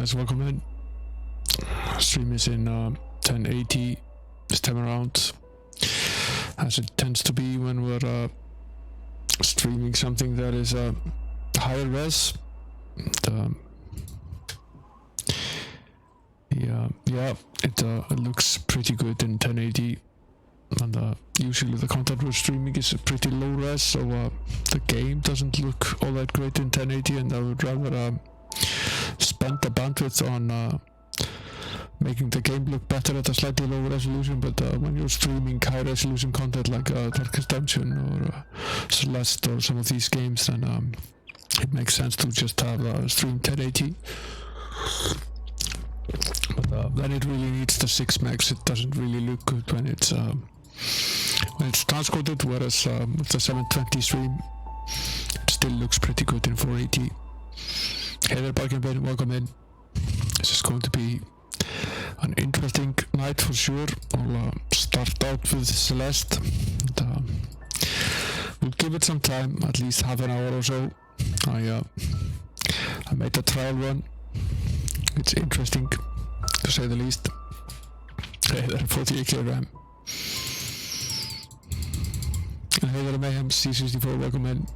guys, welcome in. Stream is in 1080 this time around, as it tends to be when we're streaming something that is higher res. It looks pretty good in 1080, and usually the content we're streaming is pretty low res, so the game doesn't look all that great in 1080, and I would rather spend the bandwidth on making the game look better at a slightly lower resolution. But when you're streaming high resolution content like Darkest Dungeon or Celeste or some of these games, then it makes sense to just have stream 1080. But then it really needs the 6 megs. It doesn't really look good when it's transcoded, whereas with the 720 stream it still looks pretty good in 480. Hey there, Bargain, welcome in. This is going to be an interesting night for sure. I'll start out with Celeste, and we'll give it some time, at least half an hour or so. I made a trial run. It's interesting, to say the least. Hey there, 48 kg. And hey there, Mayhem C64, welcome in.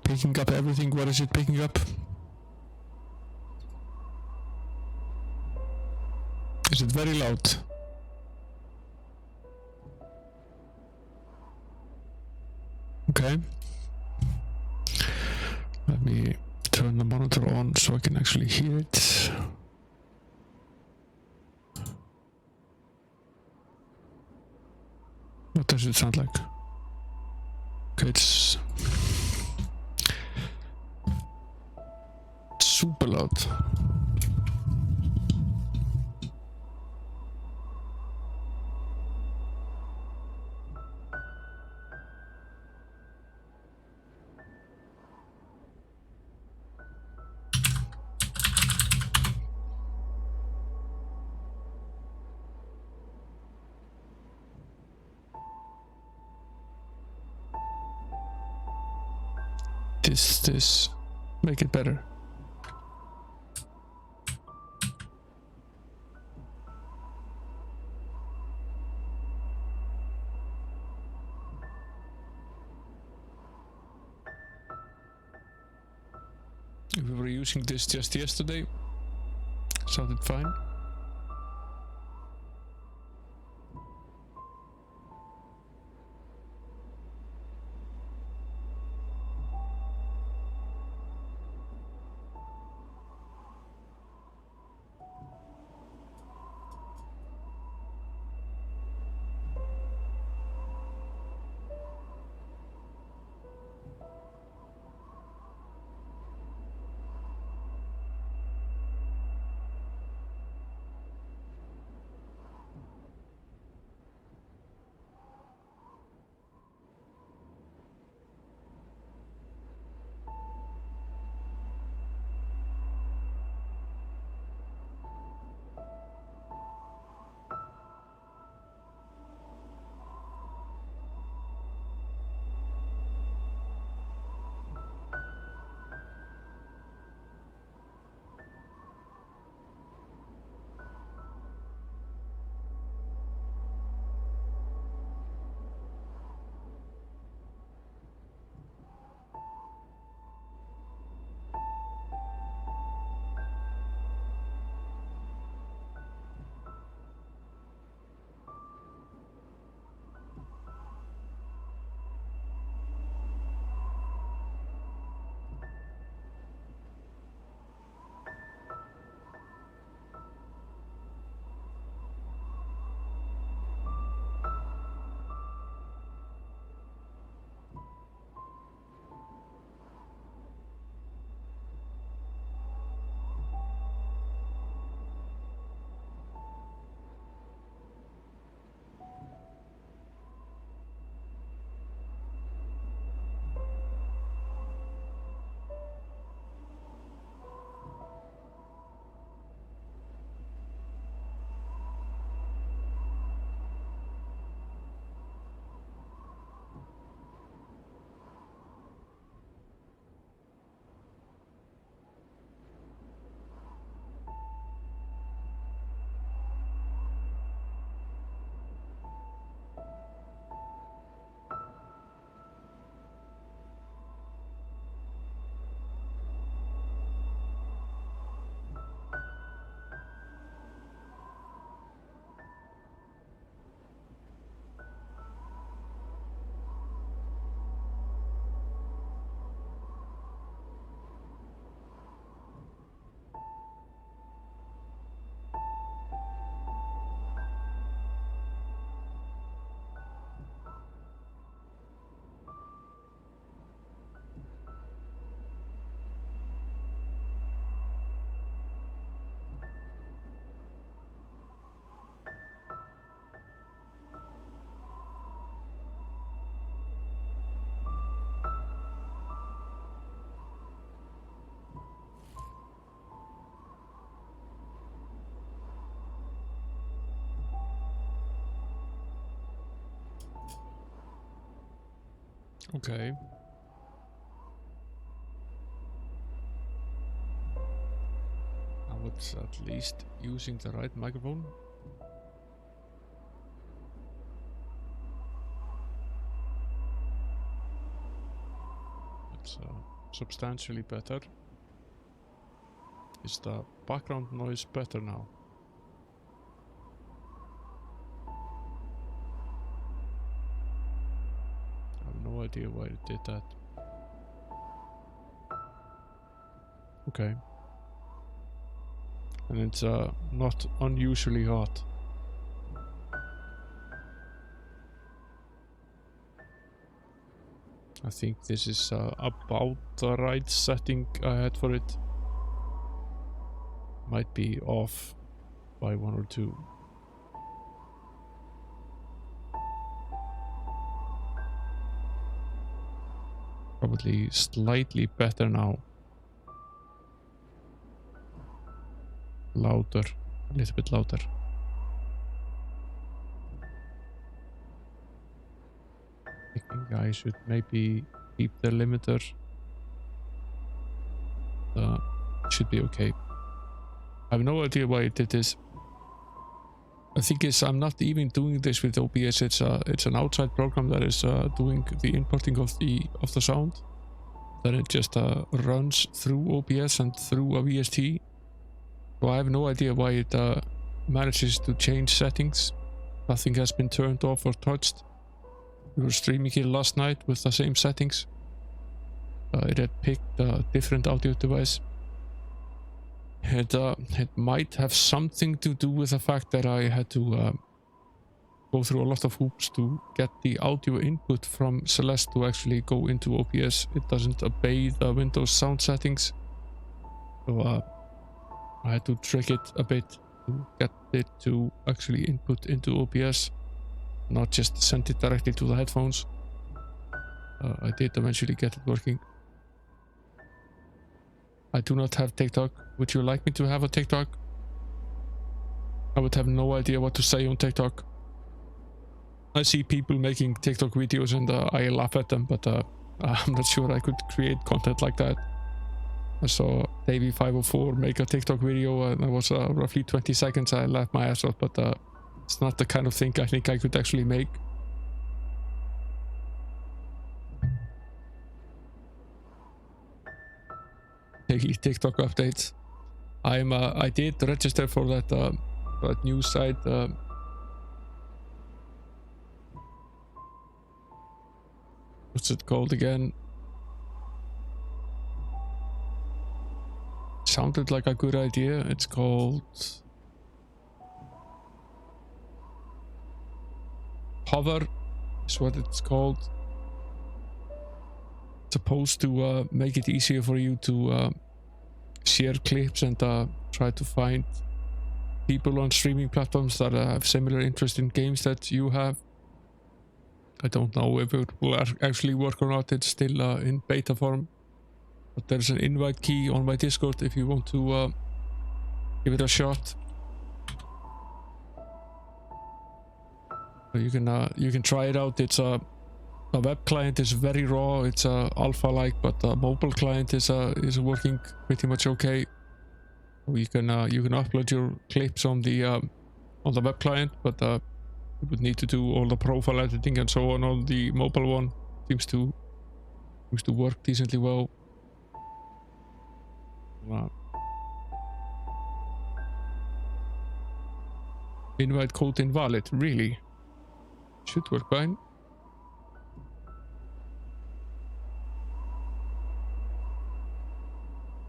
Picking up everything. What is it picking up? Is it very loud? Okay. Let me turn the monitor on so I can actually hear it. What does it sound like? Okay, it's super loud. This make it better. We were using this just yesterday. Sounded fine. Okay. Now it's at least using the right microphone. It's substantially better. Is the background noise better now? I have no idea why it did that. Okay. And it's not unusually hot. I think this is about the right setting I had for it. Might be off by 1 or 2. Probably slightly better now. Louder, a little bit louder. I think I should maybe keep the limiter. Should be okay. I have no idea why it did this. I think I'm not even doing this with OBS. It's an outside program that is doing the importing of the sound. Then it just runs through OBS and through a VST. So I have no idea why it manages to change settings. Nothing has been turned off or touched. We were streaming here last night with the same settings. It had picked a different audio device. It might have something to do with the fact that I had to go through a lot of hoops to get the audio input from Celeste to actually go into OBS. It doesn't obey the Windows sound settings. So I had to trick it a bit to get it to actually input into OBS, not just send it directly to the headphones. I did eventually get it working. I do not have TikTok. Would you like me to have a TikTok? I would have no idea what to say on TikTok. I see people making TikTok videos and I laugh at them, but I'm not sure I could create content like that. I saw Davey504 make a TikTok video and it was roughly 20 seconds. I laughed my ass off, but it's not the kind of thing I think I could actually make. Daily TikTok updates. I did register for that news site. What's it called again? Sounded like a good idea. It's called Hover is what it's called. It's supposed to make it easier for you to share clips and try to find people on streaming platforms that have similar interest in games that you have. I don't know if it will actually work or not. It's still in beta form. But there's an invite key on my Discord if you want to give it a shot. You can try it out. It's a web client is very raw. It's alpha-like, but the mobile client is working pretty much okay. You can upload your clips on the web client, but you would need to do all the profile editing and so on the mobile one. Seems to work decently well. Invite code invalid. Really? Should work fine.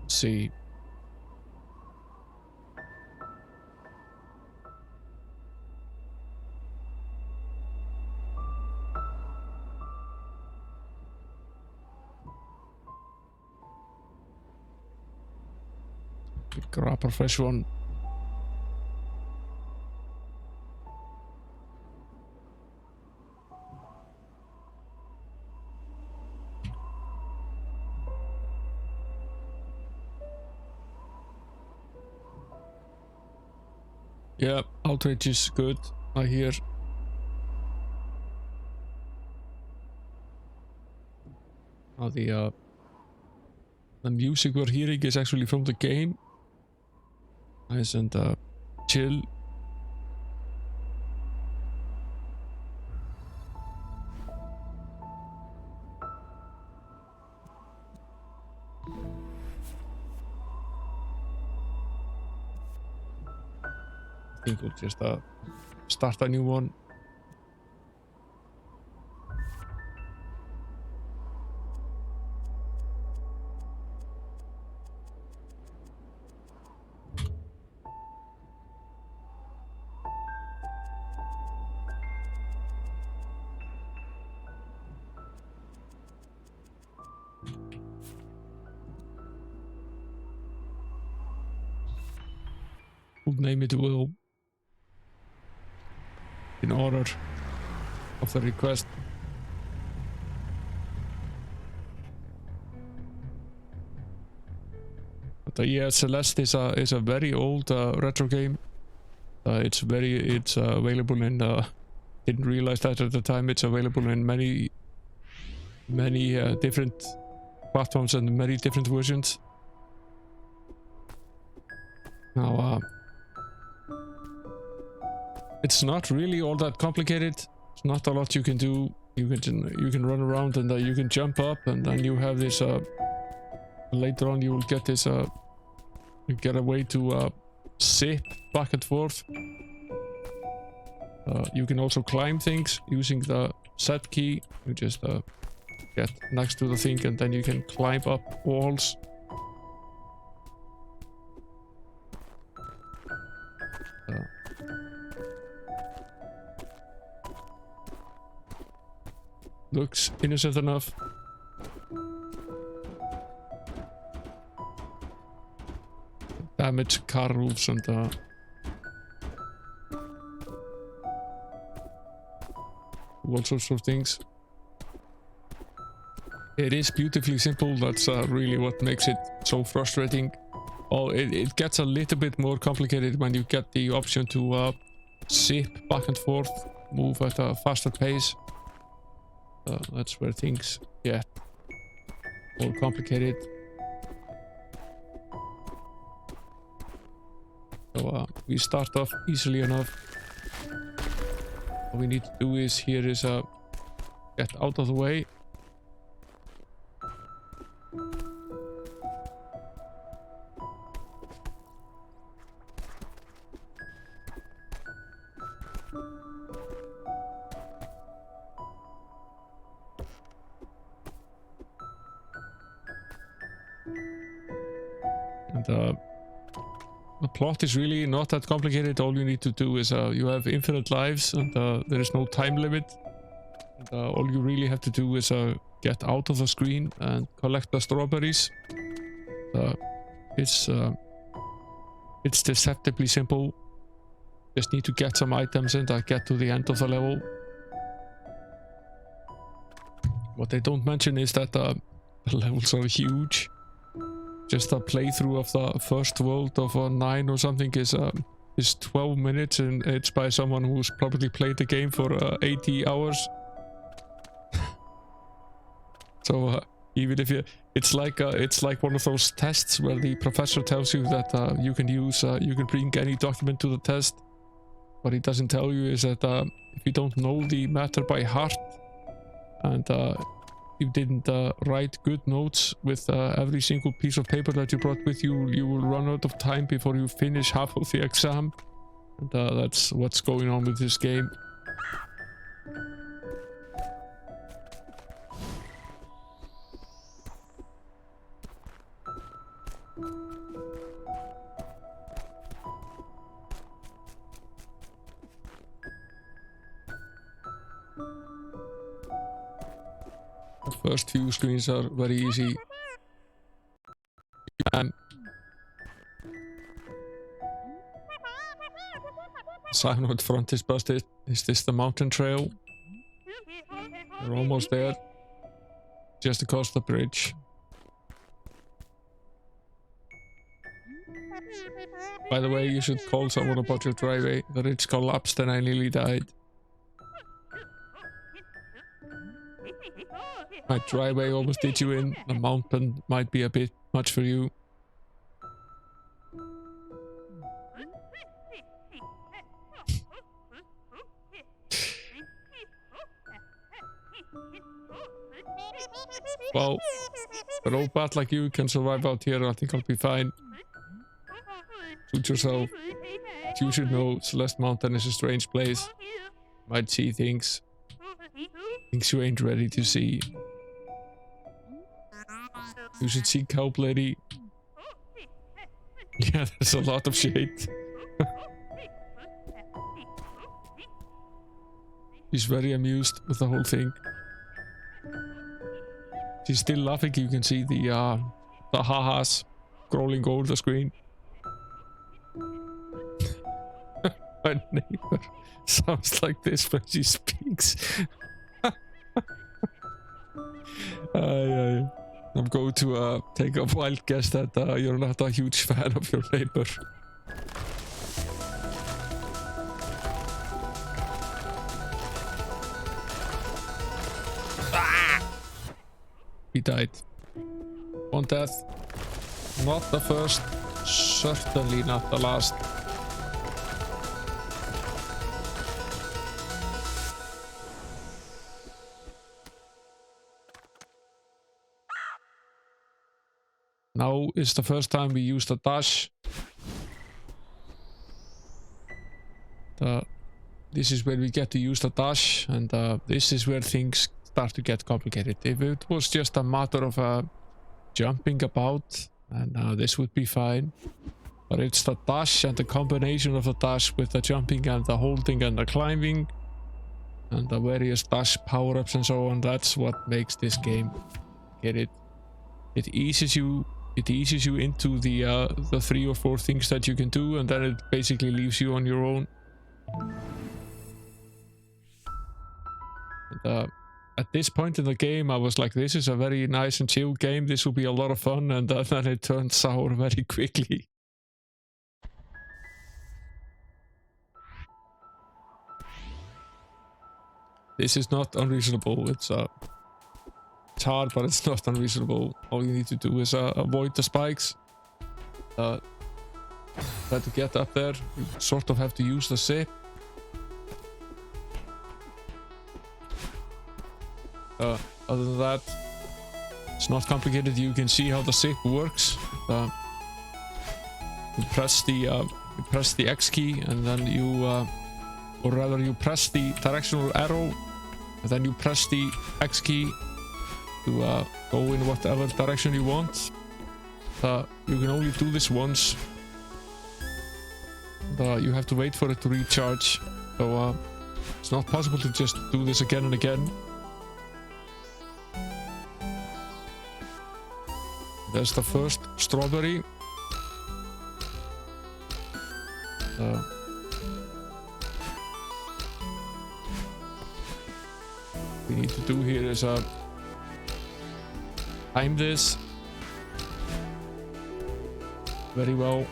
Let's see. Grab a fresh one. Yeah, outrage is good, I hear. The music we're hearing is actually from the game. Nice and chill. I think we'll just start a new one. We'll name it Will in order of the request. But yeah, Celeste is a very old retro game. It's available in didn't realize that at the time. It's available in many different platforms and many different versions. Now it's not really all that complicated. There's not a lot you can do. You can run around and you can jump up, and then you have this later on you will get this you get a way to zip back and forth. You can also climb things using the set key. You just get next to the thing and then you can climb up walls. Looks innocent enough. Damage car roofs and all sorts of things. It is beautifully simple. That's really what makes it so frustrating. Oh, it gets a little bit more complicated when you get the option to zip back and forth, move at a faster pace. That's where things get more complicated. So we start off easily enough. What we need to do is get out of the way. And the plot is really not that complicated. All you need to do is you have infinite lives and there is no time limit. And, all you really have to do is get out of the screen and collect the strawberries. It's deceptively simple. Just need to get some items and get to the end of the level. What they don't mention is that the levels are huge. Just a playthrough of the first world of 9 or something is 12 minutes, and it's by someone who's probably played the game for 80 hours. So even if it's like one of those tests where the professor tells you that you can bring any document to the test. What he doesn't tell you is that if you don't know the matter by heart and you didn't write good notes with every single piece of paper that you brought with you, you will run out of time before you finish half of the exam. And that's what's going on with this game. The first few screens are very easy. Sign out front is busted. Is this the mountain trail? We're almost there. Just across the bridge. By the way, you should call someone about your driveway. The ridge collapsed and I nearly died. My driveway almost did you in. The mountain might be a bit much for you. Well, a robot like you can survive out here. I think I'll be fine. Suit yourself. You should know Celeste Mountain is a strange place. Might see things you ain't ready to see. You should seek help, lady. Yeah, there's a lot of shade. She's very amused with the whole thing. She's still laughing. You can see the ha-has scrolling over the screen. My neighbor sounds like this when she speaks. I'm going to take a wild guess that you're not a huge fan of your neighbor. He died. One death. Not the first, certainly not the last. Now is the first time we used a dash. This is where we get to use the dash, and this is where things start to get complicated. If it was just a matter of jumping about, and this would be fine. But it's the dash and the combination of the dash with the jumping and the holding and the climbing and the various dash power-ups and so on. That's what makes this game. Get it? It eases you into the 3 or 4 things that you can do, and then it basically leaves you on your own. And, at this point in the game, I was like, this is a very nice and chill game. This will be a lot of fun, and then it turned sour very quickly. This is not unreasonable. It's hard, but it's not unreasonable. All you need to do is avoid the spikes. Try to get up there. You sort of have to use the zip. Other than that, it's not complicated. You can see how the zip works. You press the X key, and then or rather you press the directional arrow, and then you press the X key to go in whatever direction you want. You can only do this once. You have to wait for it to recharge, so it's not possible to just do this again and again. There's the first strawberry. We need to do here is time this very well.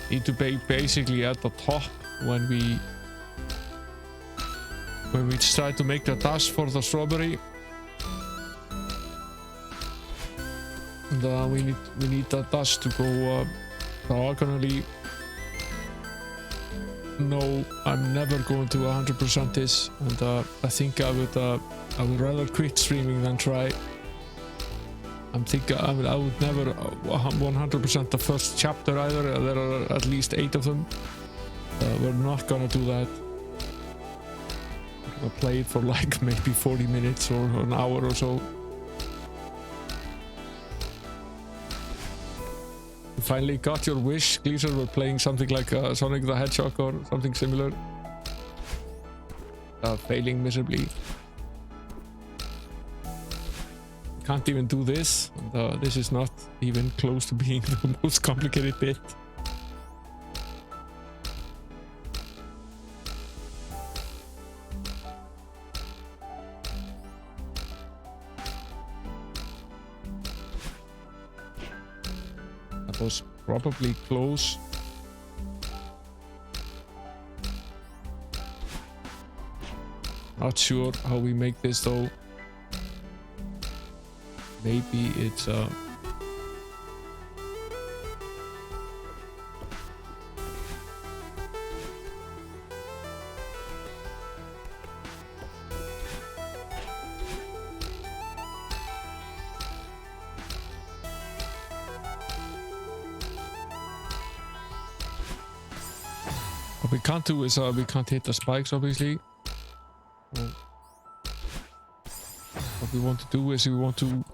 Need to be basically at the top when we try to make the dash for the strawberry. And we need that dash to go diagonally. No, I'm never going to 100% this, and I think I would rather quit streaming than try. I'm thinking I would never 100% the first chapter either. There are at least 8 of them. We're not gonna do that. We're gonna play it for like maybe 40 minutes or an hour or so. You finally got your wish, Gleaser. We're playing something like Sonic the Hedgehog or something similar. failing miserably. Can't even do this, and this is not even close to being the most complicated bit. That was probably close. Not sure how we make this though. Maybe it's what we can't do is we can't hit the spikes, obviously. So what we want to do is we want to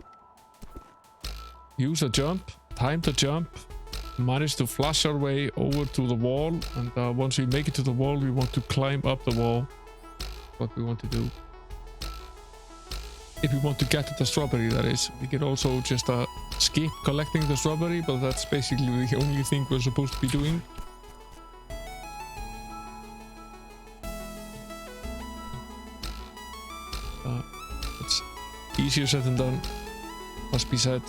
use a jump, time the jump, manage to flash our way over to the wall, and once we make it to the wall, we want to climb up the wall. What we want to do. If we want to get to the strawberry, that is. We can also just skip collecting the strawberry, but that's basically the only thing we're supposed to be doing. It's easier said than done, must be said.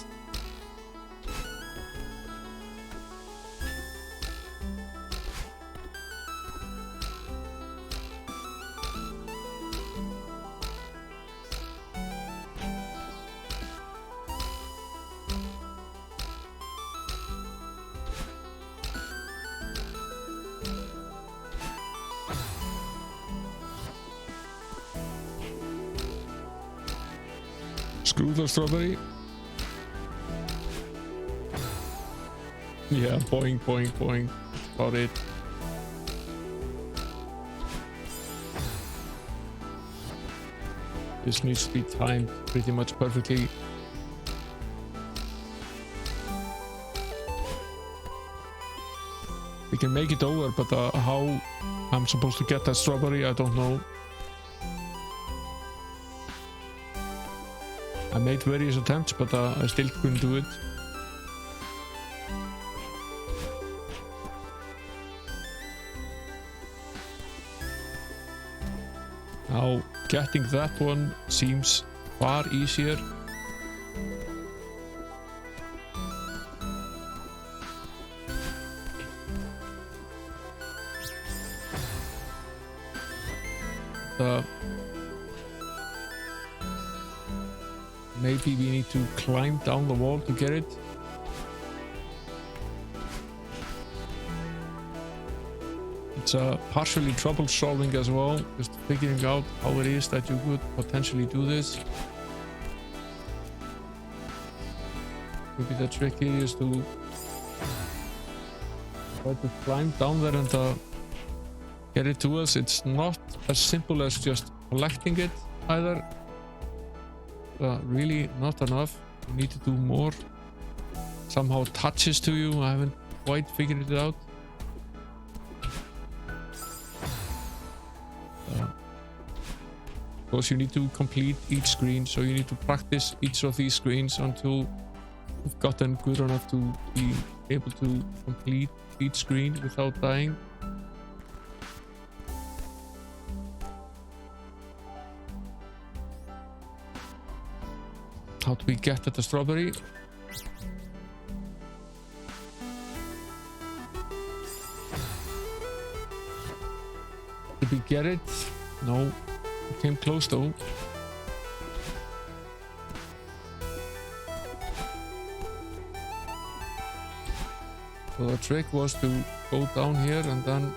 Screw the strawberry. Yeah, boing, boing, boing. About it. This needs to be timed pretty much perfectly. We can make it over, but how I'm supposed to get that strawberry, I don't know. I made various attempts, but I still couldn't do it. Now, getting that one seems far easier. Maybe we need to climb down the wall to get it. It's partially trouble solving as well, just figuring out how it is that you could potentially do this. Maybe the trick here is to try to climb down there and get it to us. It's not as simple as just collecting it either. Really not enough. You need to do more. Somehow touches to you. I haven't quite figured it out. Of course, you need to complete each screen, so you need to practice each of these screens until you've gotten good enough to be able to complete each screen without dying. How do we get at the strawberry? Did we get it? No. We came close though. So the trick was to go down here and then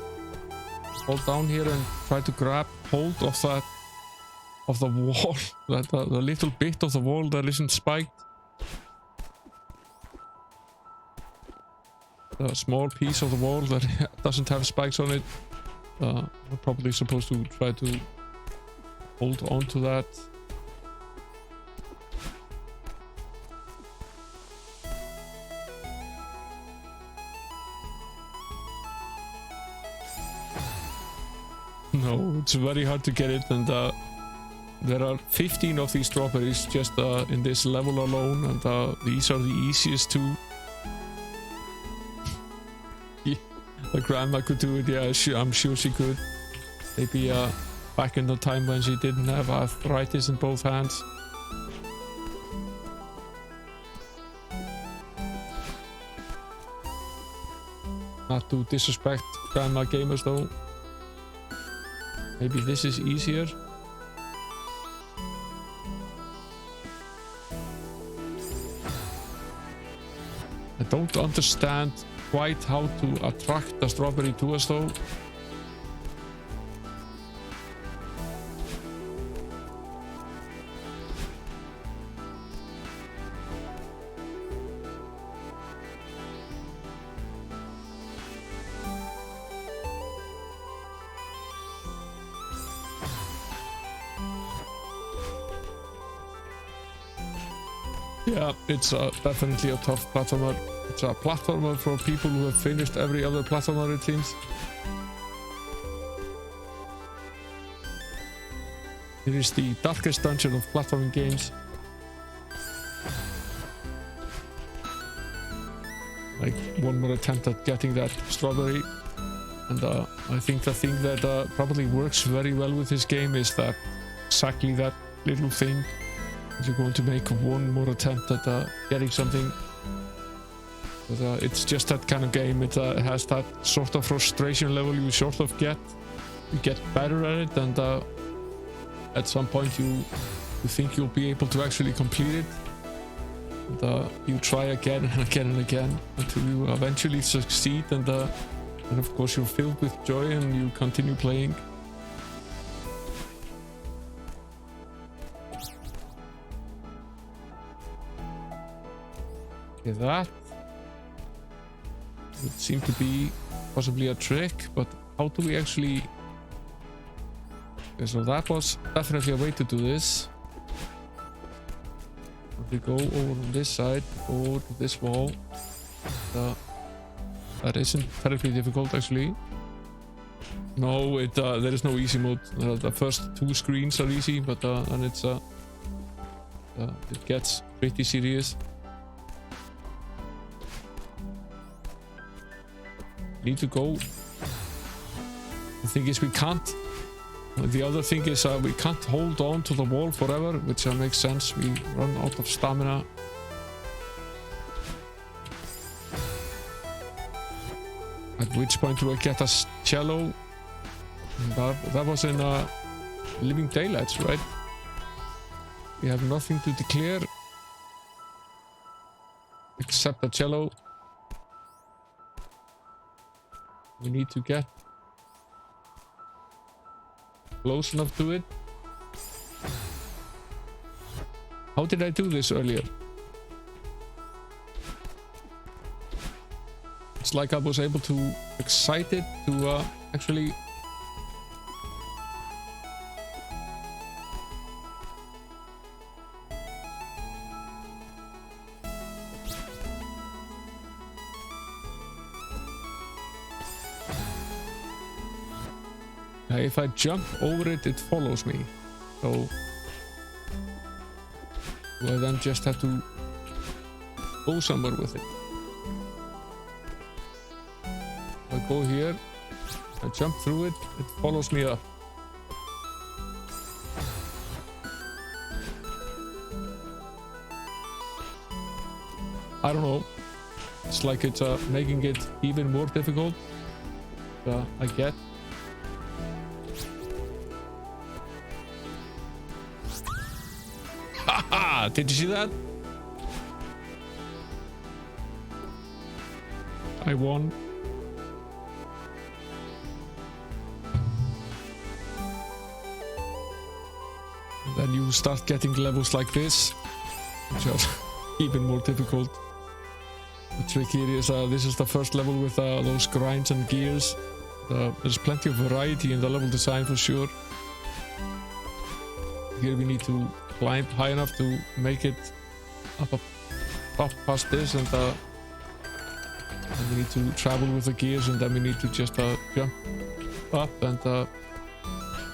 hold down here and try to grab hold of that of the wall, that the little bit of the wall that isn't spiked. The small piece of the wall that doesn't have spikes on it. We're probably supposed to try to hold on to that. No, it's very hard to get it, and there are 15 of these strawberries just in this level alone, and these are the easiest to... The grandma could do it, yeah, I'm sure she could. Maybe back in the time when she didn't have arthritis in both hands. Not to disrespect grandma gamers though. Maybe this is easier. I don't understand quite how to attract the strawberry to us though. Yeah, it's definitely a tough platformer. It's a platformer for people who have finished every other platformer, it seems. It is the darkest dungeon of platforming games. Like one more attempt at getting that strawberry. And I think the thing that probably works very well with this game is that exactly that little thing. You're going to make one more attempt at getting something. But it's just that kind of game. It has that sort of frustration level you sort of get. You get better at it, and at some point you think you'll be able to actually complete it. And you try again and again and again until you eventually succeed, and of course you're filled with joy and you continue playing. That would seem to be possibly a trick, but how do we actually... Okay, so that was definitely a way to do this. If we go over on this side, over to this wall, that isn't terribly difficult actually. No, there is no easy mode. The first two screens are easy, but then it gets pretty serious. Need to go. The thing is we can't. The other thing is we can't hold on to the wall forever, which makes sense. We run out of stamina. At which point do I get a cello? That was in Living Daylights, right? We have nothing to declare except a cello. We need to get close enough to it. How did I do this earlier? It's like I was able to excite it to actually... If I jump over it, it follows me. So I then just have to go somewhere with it. I go here, I jump through it, it follows me up. I don't know. It's like it's making it even more difficult. I get. Haha! Did you see that? I won. And then you start getting levels like this, which are even more difficult. The trick here is this is the first level with those grinds and gears. There's plenty of variety in the level design for sure. Here we need to climb high enough to make it up past this, and we need to travel with the gears, and then we need to just jump up and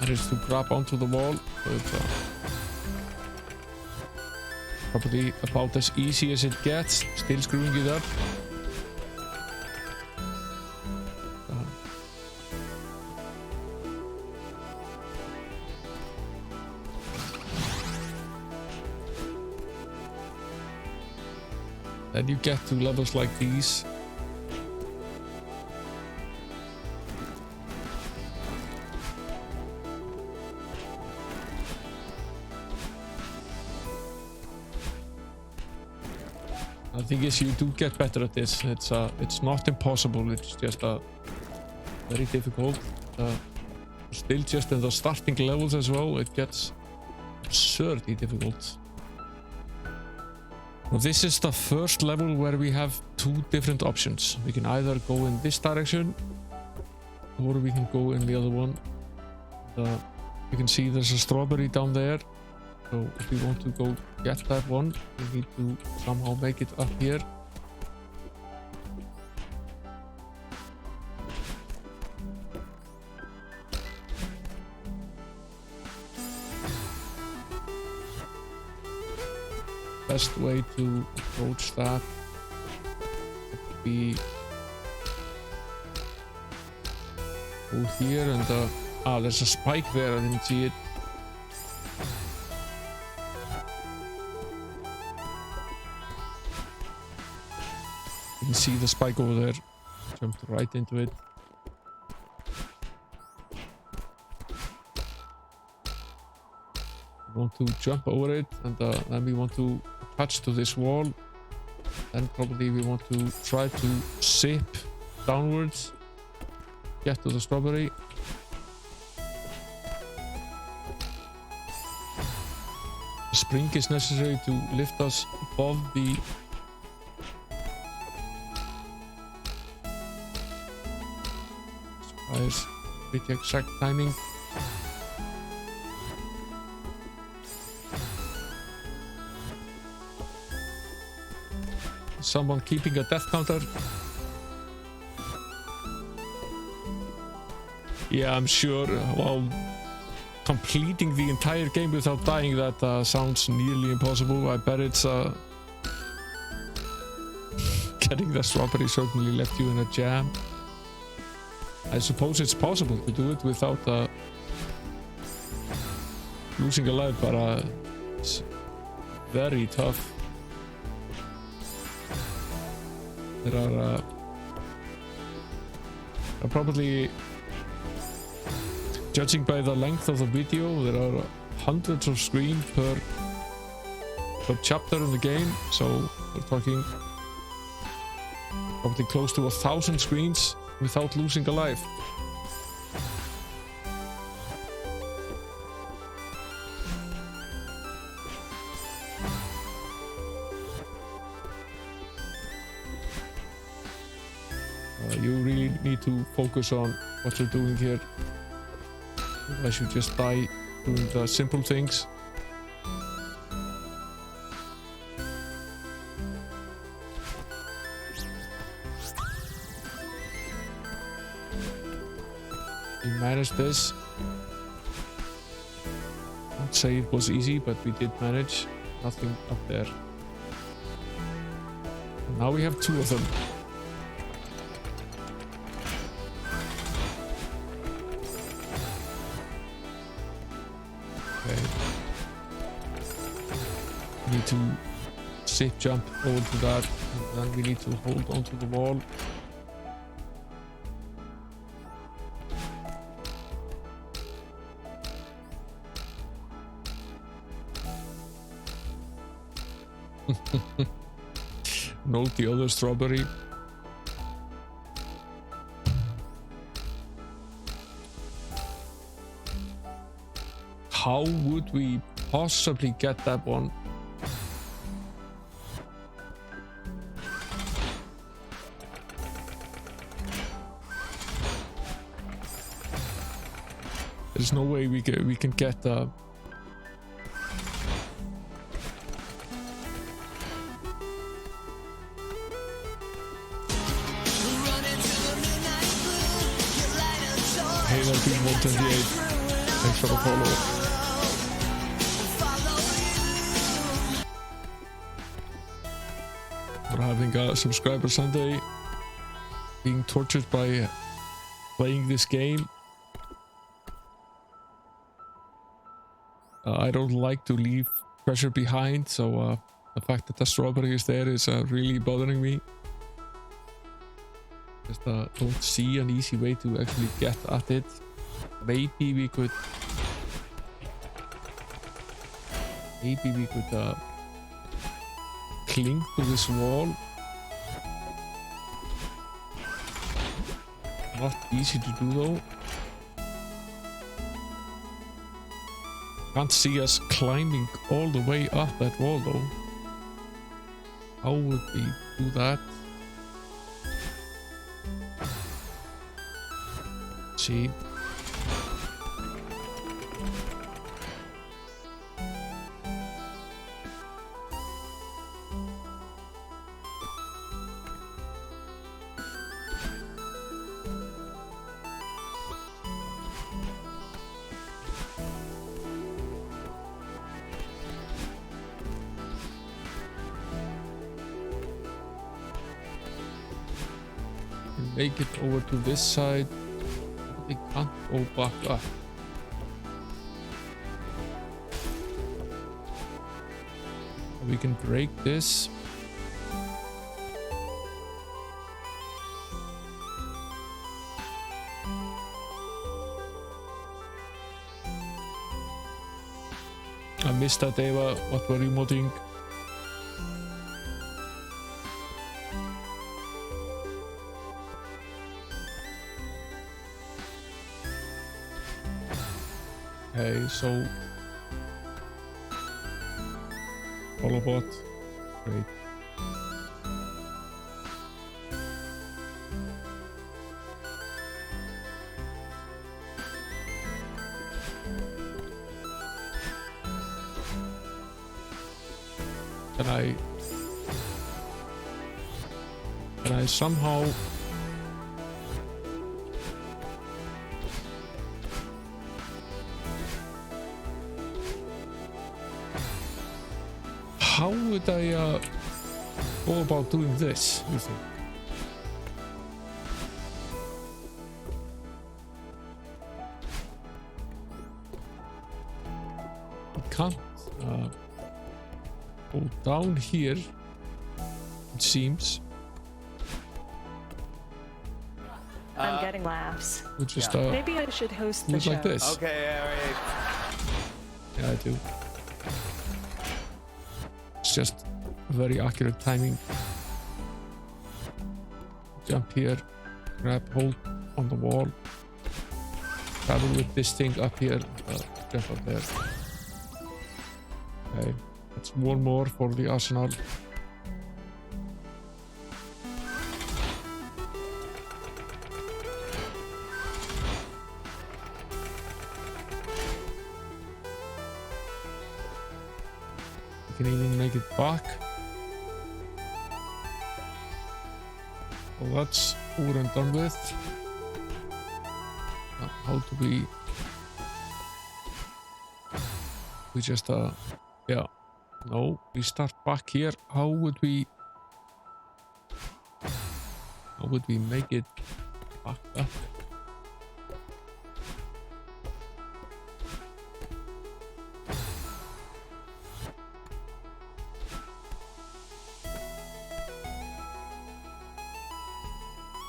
managed to grab onto the wall, but probably about as easy as it gets. Still screwing it up. Then you get to levels like these. I think as you do get better at this, it's not impossible. It's just very difficult. Still, just in the starting levels as well, it gets absurdly difficult. Now, this is the first level where we have two different options. We can either go in this direction, or we can go in the other one. You can see there's a strawberry down there. So if we want to go get that one, we need to somehow make it up here. Best way to approach that would be go here and there's a spike there, I didn't see it. You can see the spike over there. Jumped right into it. We want to jump over it, and then we want to attach to this wall. Then probably we want to try to zip downwards, get to the strawberry. The spring is necessary to lift us above the pretty exact timing. Someone keeping a death counter. Yeah, I'm sure. Well, completing the entire game without dying, that sounds nearly impossible. I bet it's getting the strawberry certainly left you in a jam. I suppose it's possible to do it without losing a life, but it's very tough. There are probably, judging by the length of the video, there are hundreds of screens per chapter in the game, so we're talking probably close to 1,000 screens without losing a life. You really need to focus on what you're doing here. Otherwise you just die doing the simple things. We managed this. I'd say it was easy, but we did manage. Nothing up there. And now we have two of them. Okay. We need to safe jump over to that, and then we need to hold onto the wall. Note the other strawberry. How would we possibly get that one? There's no way we can get Halo Team 128. Thanks for the follow. We're having a subscriber Sunday, being tortured by playing this game. I don't like to leave treasure behind, so the fact that the strawberry is there is really bothering me. Just don't see an easy way to actually get at it. Maybe we could cling to this wall. Not easy to do though. Can't see us climbing all the way up that wall though. How would we do that? See. Make it over to this side. They can't go back up. We can break this. I missed that, Eva. What were you modding? Okay, so follow bot. Great. Can I somehow how would I go about doing this, you think? I can't go down here, it seems. I'm getting laughs. We just maybe I should host the show. like this. Okay, alright. Yeah, I do. It's just very accurate timing. Jump here, grab hold on the wall, travel with this thing up here, jump up there. Okay, that's one more for the arsenal. We can even make it back. Well, that's over and done with. How do we just yeah, no, we start back here. How would we make it back up?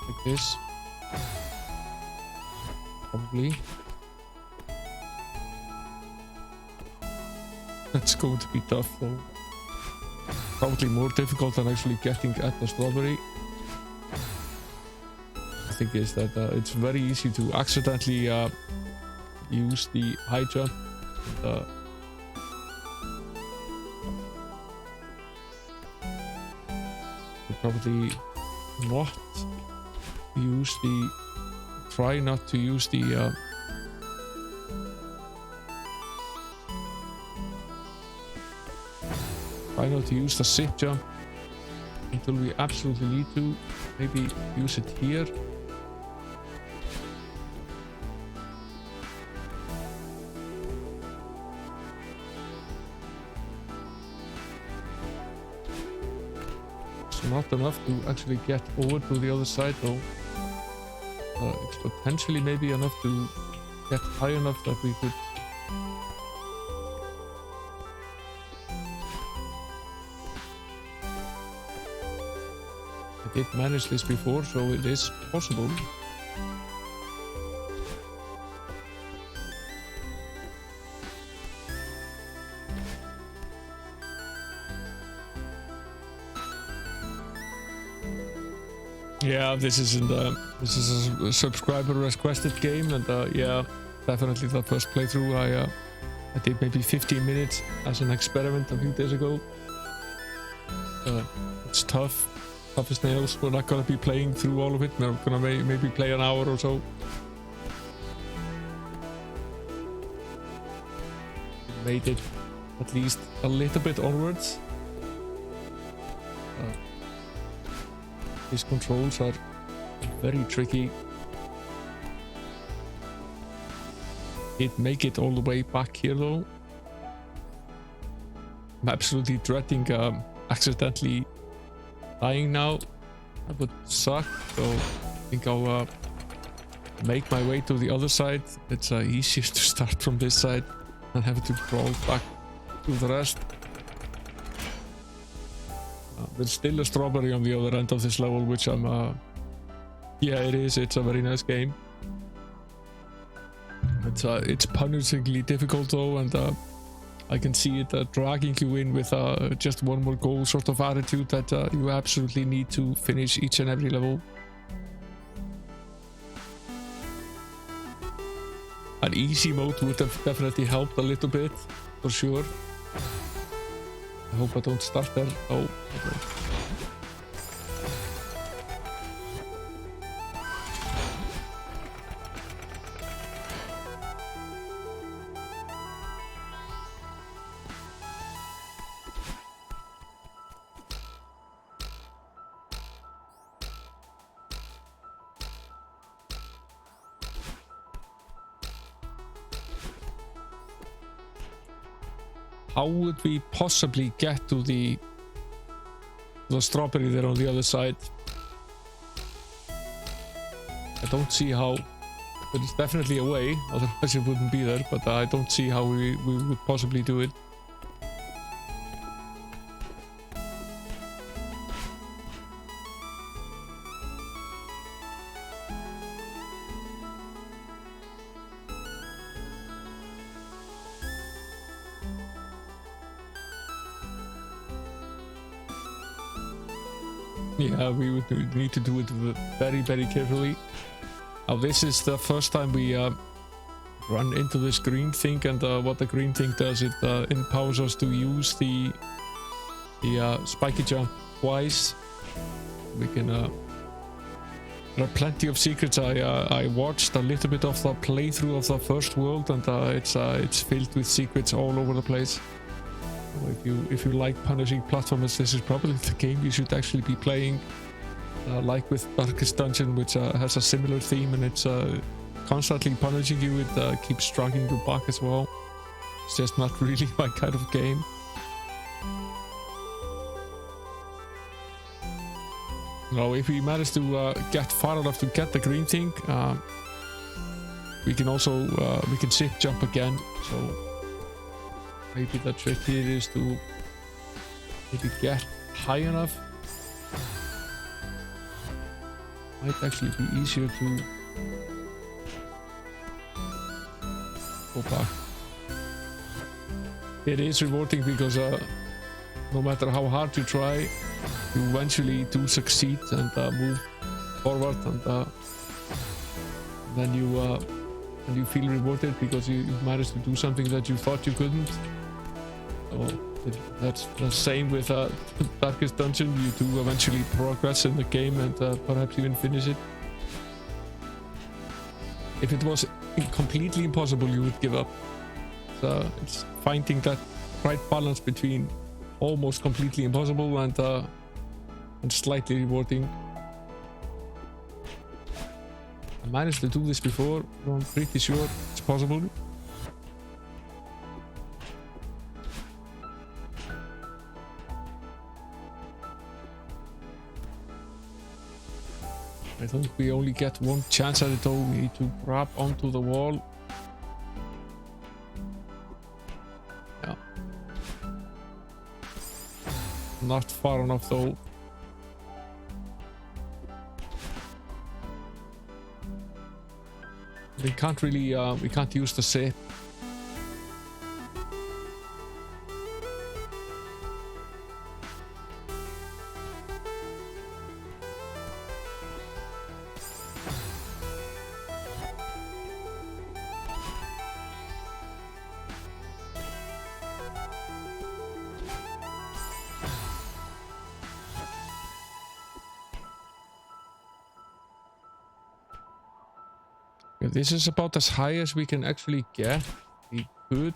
Like this, probably. That's going to be tough though. Probably more difficult than actually getting at the strawberry. The thing is that it's very easy to accidentally use the high jump. And, probably not use the, try not to use the try not to use the sit jump until we absolutely need to. Maybe use it here. not enough to actually get over to the other side though. It's potentially maybe enough to get high enough that we could. I did manage this before, so it is possible. Yeah, this is a subscriber requested game, and yeah, definitely the first playthrough I did maybe 15 minutes as an experiment a few days ago. It's tough as nails. We're not gonna be playing through all of it. We're gonna maybe play an hour or so. Made it at least a little bit onwards. These controls are very tricky. Did make it all the way back here though. I'm absolutely dreading accidentally dying now. That would suck. So I think I'll make my way to the other side. It's easier to start from this side and have to crawl back to the rest. There's still a strawberry on the other end of this level, which I'm yeah, it is. It's a very nice game. It's punishingly difficult though, and I can see it dragging you in with just one more goal sort of attitude that you absolutely need to finish each and every level. An easy mode would have definitely helped a little bit, for sure. I hope I don't start there. Oh, okay. How would we possibly get to the strawberry there on the other side? I don't see how. There's definitely a way, otherwise it wouldn't be there, but I don't see how we would possibly do it. Yeah, we would need to do it very, very carefully. Now this is the first time we run into this green thing, and what the green thing does, it empowers us to use the spiky jump twice. We can. There are plenty of secrets. I watched a little bit of the playthrough of the first world, and it's filled with secrets all over the place. If you like punishing platformers, this is probably the game you should actually be playing. Like with Darkest Dungeon, which has a similar theme, and it's constantly punishing you. It keeps dragging you back as well. It's just not really my kind of game. Now, if we manage to get far enough to get the green thing, we can also we can shift jump again. So maybe the trick here is to maybe get high enough. Might actually be easier to go back. It is rewarding because no matter how hard you try, you eventually do succeed and move forward, and then you feel rewarded because you managed to do something that you thought you couldn't. So that's the same with Darkest Dungeon. You do eventually progress in the game and perhaps even finish it. If it was completely impossible, you would give up. So it's finding that right balance between almost completely impossible and slightly rewarding. I managed to do this before, so I'm pretty sure it's possible. I think we only get one chance at it though. We need to grab onto the wall. Yeah. Not far enough though. We can't really, we can't use the zip. Yeah, this is about as high as we can actually get. We could.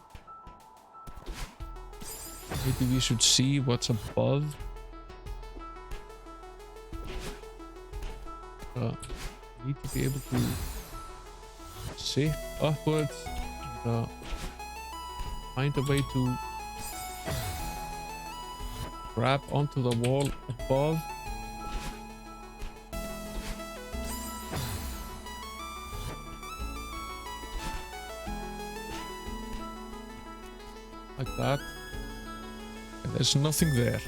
Maybe we should see what's above. Need to be able to sit upwards and find a way to grab onto the wall above. Like that. And there's nothing there.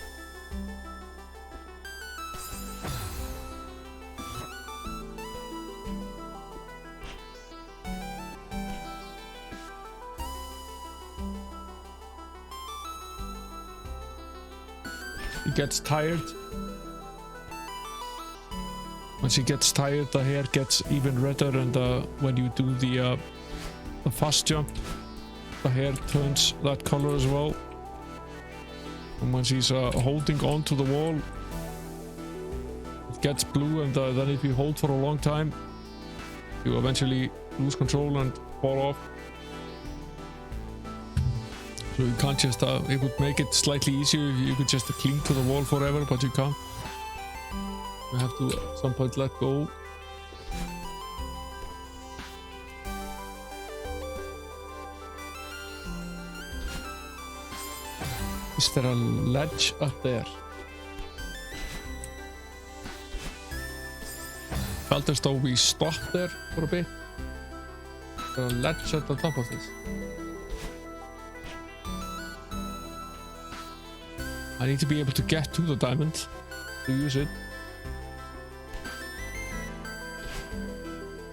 He gets tired. Once he gets tired, the hair gets even redder, and when you do the fast jump, the hair turns that color as well. And once he's holding on to the wall, it gets blue, and then if you hold for a long time, you eventually lose control and fall off. So you can't just, it would make it slightly easier if you could just cling to the wall forever, but you can't. You have to at some point let go. Is there a ledge up there? Felt as though we stopped there for a bit. Is there a ledge at the top of this? I need to be able to get to the diamond to use it.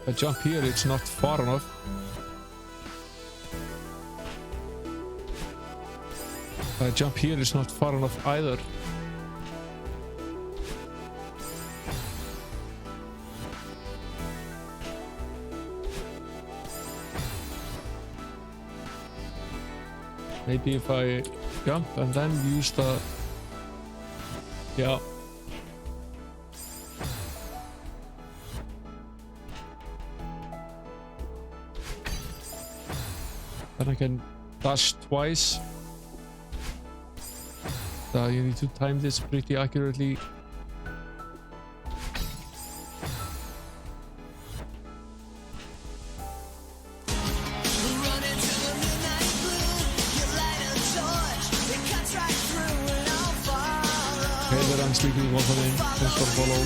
If I jump here, it's not far enough. If I jump here, it's not far enough either. Maybe if I jump and then use the... Yeah. Then I can dash twice. So you need to time this pretty accurately. Sleepy, welcome in. Thanks for the follow.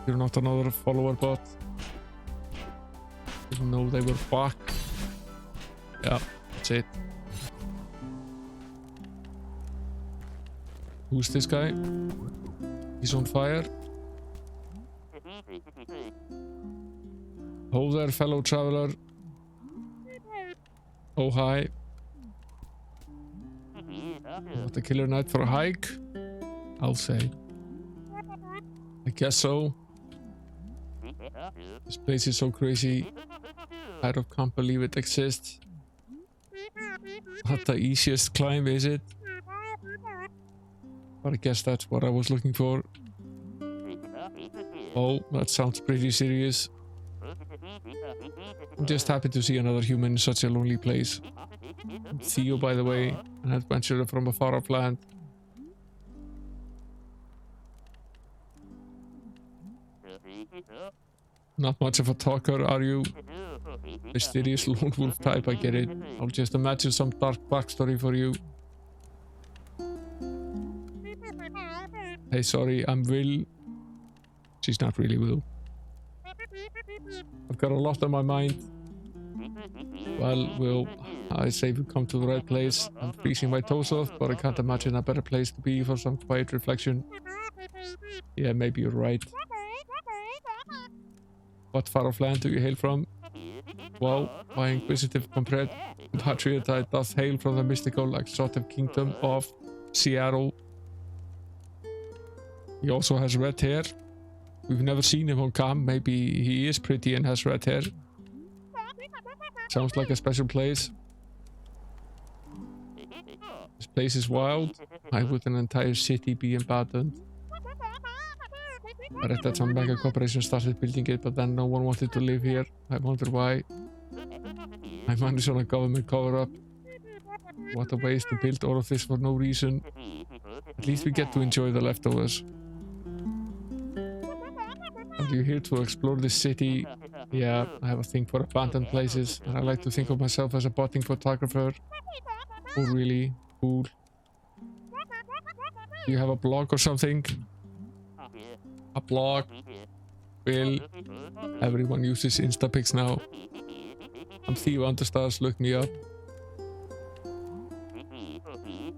You're not another follower bot. Didn't know they were back. Yeah, that's it. Who's this guy? He's on fire. Ho there, fellow traveler. Oh, hi. What a killer night for a hike. I'll say. I guess so. This place is so crazy. I can't believe it exists. Not the easiest climb, is it? But I guess that's what I was looking for. Oh, that sounds pretty serious. I'm just happy to see another human in such a lonely place. I'm Theo, by the way, an adventurer from a far-off land. Not much of a talker, are you? Mysterious lone wolf type, I get it. I'll just imagine some dark backstory for you. Hey, sorry, I'm Will. She's not really Will. I've got a lot on my mind. Well, Will, I say we come to the right place. I'm freezing my toes off, but I can't imagine a better place to be for some quiet reflection. Yeah, maybe you're right. What far off land do you hail from? Well, my inquisitive compatriot doth hail from the mystical exotic kingdom of Seattle. He also has red hair. We've never seen him on cam. Maybe he is pretty and has red hair. Sounds like a special place. This place is wild. Why would an entire city be abandoned? I read that some mega corporation started building it, but then no one wanted to live here. I wonder why. My mind is on a government cover-up. What a waste to build all of this for no reason. At least we get to enjoy the leftovers. Are you here to explore this city? Yeah, I have a thing for abandoned places, and I like to think of myself as a budding photographer. Oh really? Cool. Do you have a blog or something? A blog? Will. Everyone uses Instapics now. I'm Theo Understars, look me up.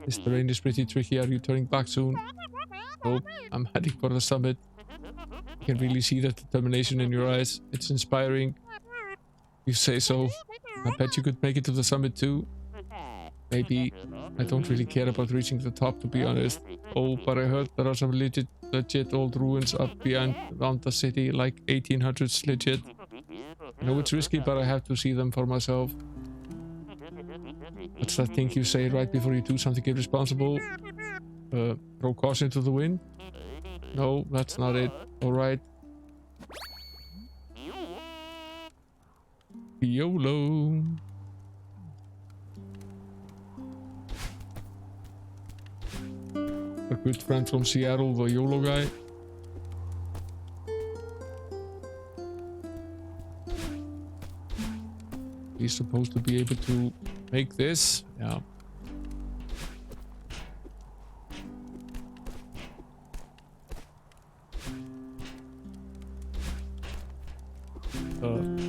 This terrain is pretty tricky. Are you turning back soon? Nope, I'm heading for the summit. I can really see that determination in your eyes. It's inspiring. You say so. I bet you could make it to the summit too. Maybe. I don't really care about reaching the top, to be honest. Oh, but I heard there are some legit old ruins up beyond around the city, like 1800s legit. I know it's risky, but I have to see them for myself. What's that thing you say right before you do something irresponsible? Throw caution to the wind? No, that's not it. Alright. YOLO. A good friend from Seattle, the YOLO guy. He's supposed to be able to make this. Yeah.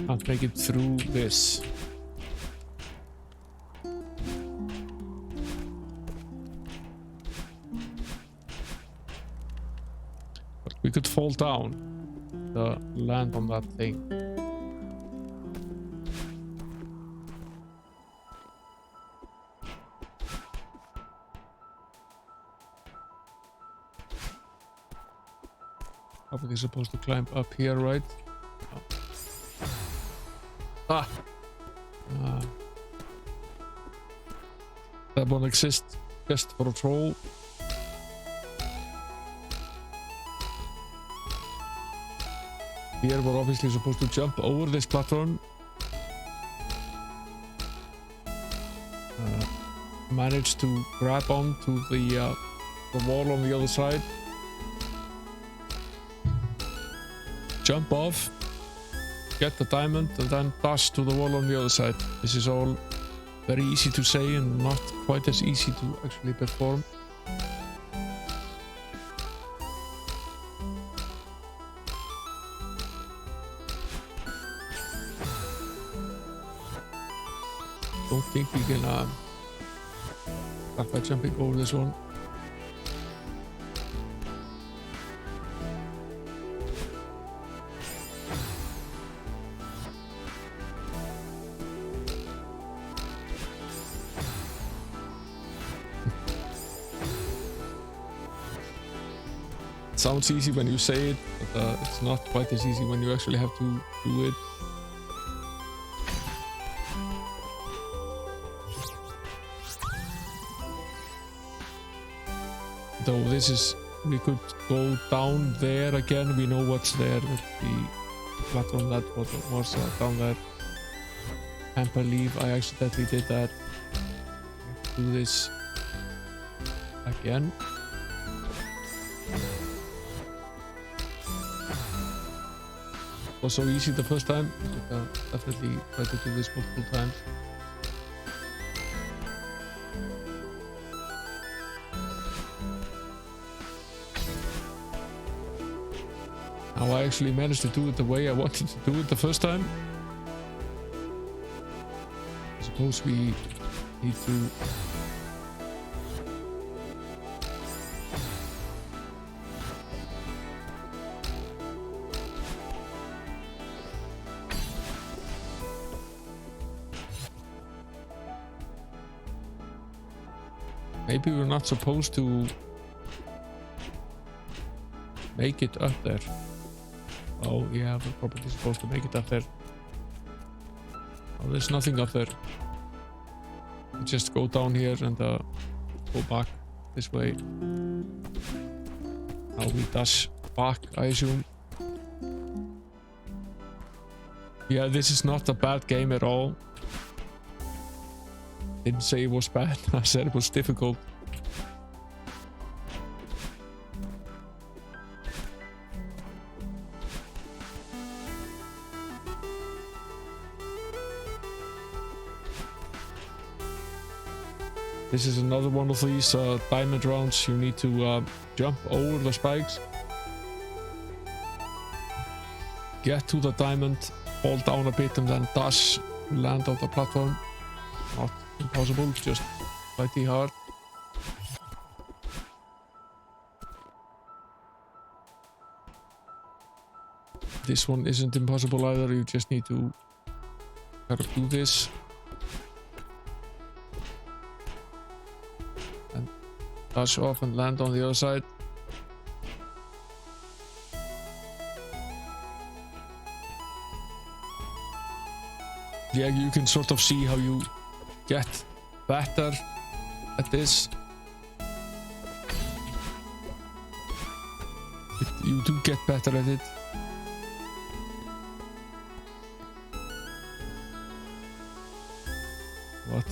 Can't make it through this. But we could fall down to land on that thing. Probably supposed to climb up here, right? Oh. Ah! That one exists just for a troll. Here we're obviously supposed to jump over this platform. Manage to grab onto the wall on the other side. Jump off, get the diamond, and then dash to the wall on the other side. This is all very easy to say and not quite as easy to actually perform. Don't think we can start by jumping over this one. Sounds easy when you say it, but it's not quite as easy when you actually have to do it. Though this is, we could go down there again. We know what's there with the platform that was down there. Can't believe I accidentally did that. Do this again. Was so easy the first time. Definitely try to do this multiple times. Now I actually managed to do it the way I wanted to do it the first time. I suppose we need to... Maybe we're not supposed to make it up there. Oh yeah, we're probably supposed to make it up there. Oh, there's nothing up there. We just go down here and go back this way. Now we dash back, I assume. Yeah, this is not a bad game at all. Didn't say it was bad, I said it was difficult. This is another one of these diamond rounds. You need to jump over the spikes, get to the diamond, fall down a bit and then dash, land on the platform. Not impossible, just slightly hard. This one isn't impossible either, you just need to kind of do this. And dash off and land on the other side. Yeah, you can sort of see how you get better at this. You do get better at it. What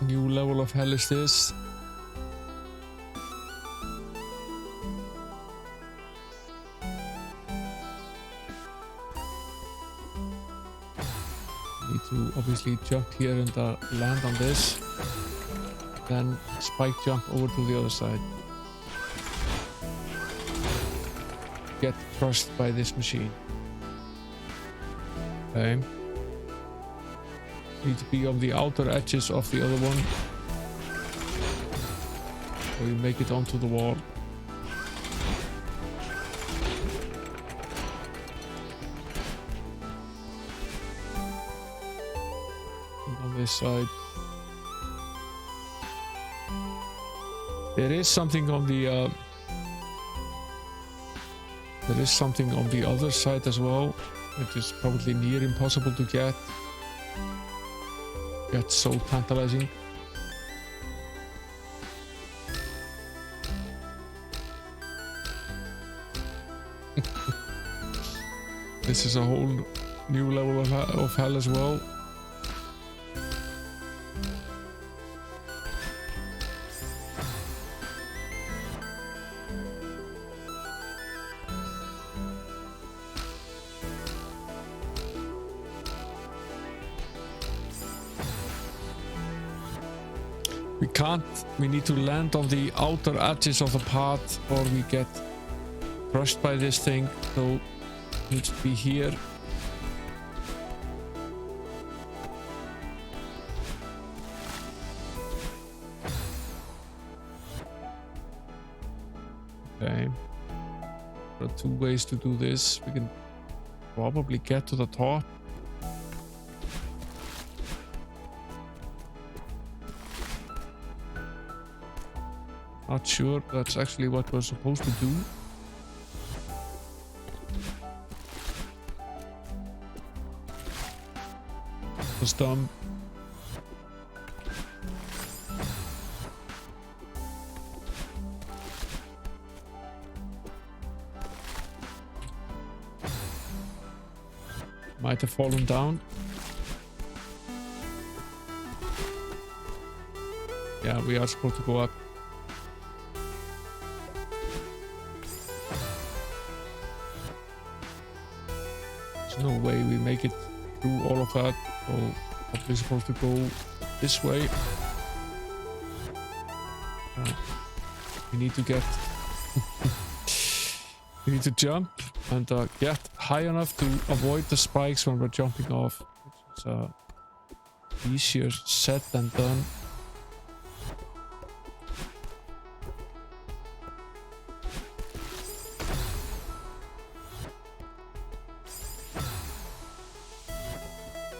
new level of hell is this? Need to obviously jump here and land on this. Then spike jump over to the other side. Get crushed by this machine. Okay. Need to be on the outer edges of the other one. So you make it onto the wall. And on this side. There is something on the other side as well, which is probably near impossible to get. It's so tantalizing. This is a whole new level of hell as well. We need to land on the outer edges of the path or we get crushed by this thing, so it needs to be here. Okay. There are two ways to do this. We can probably get to the top. Not sure that's actually what we're supposed to do. Was dumb. Might have fallen down. Yeah, we are supposed to go up. No way we make it through all of that, so probably supposed to go this way. We need to get we need to jump and get high enough to avoid the spikes when we're jumping off. Which is easier said than done.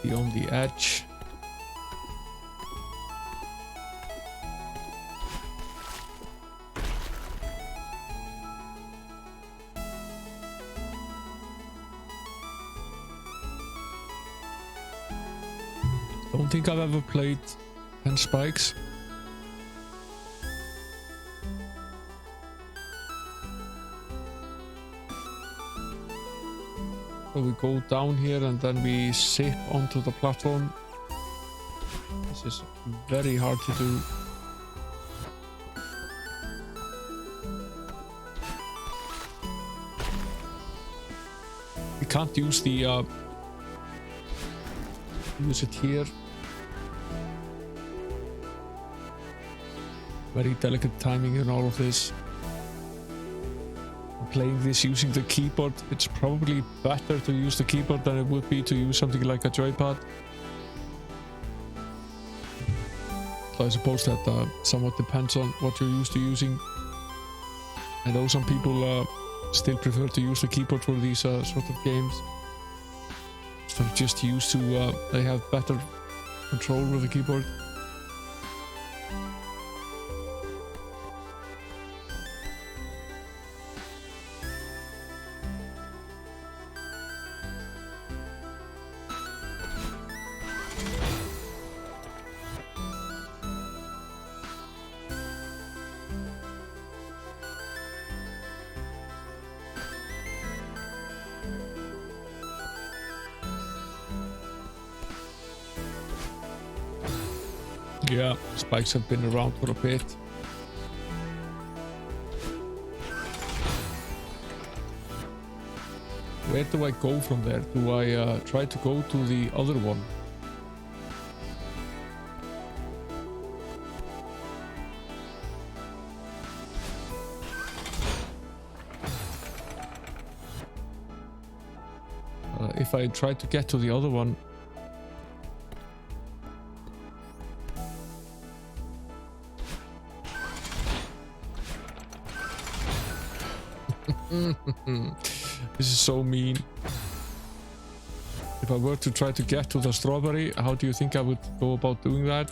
Be on the edge. Don't think I've ever played 10 spikes. So we go down here and then we zip onto the platform. This is very hard to do. We can't use the use it here. Very delicate timing in all of this. Playing this using the keyboard, it's probably better to use the keyboard than it would be to use something like a joypad. So I suppose that somewhat depends on what you're used to using. I know some people still prefer to use the keyboard for these sort of games. They're just used to, they have better control with the keyboard. Yeah, spikes have been around for a bit. Where do I go from there? Do I try to go to the other one? If I try to get to the other one, this is so mean. If I were to try to get to the strawberry, how do you think I would go about doing that?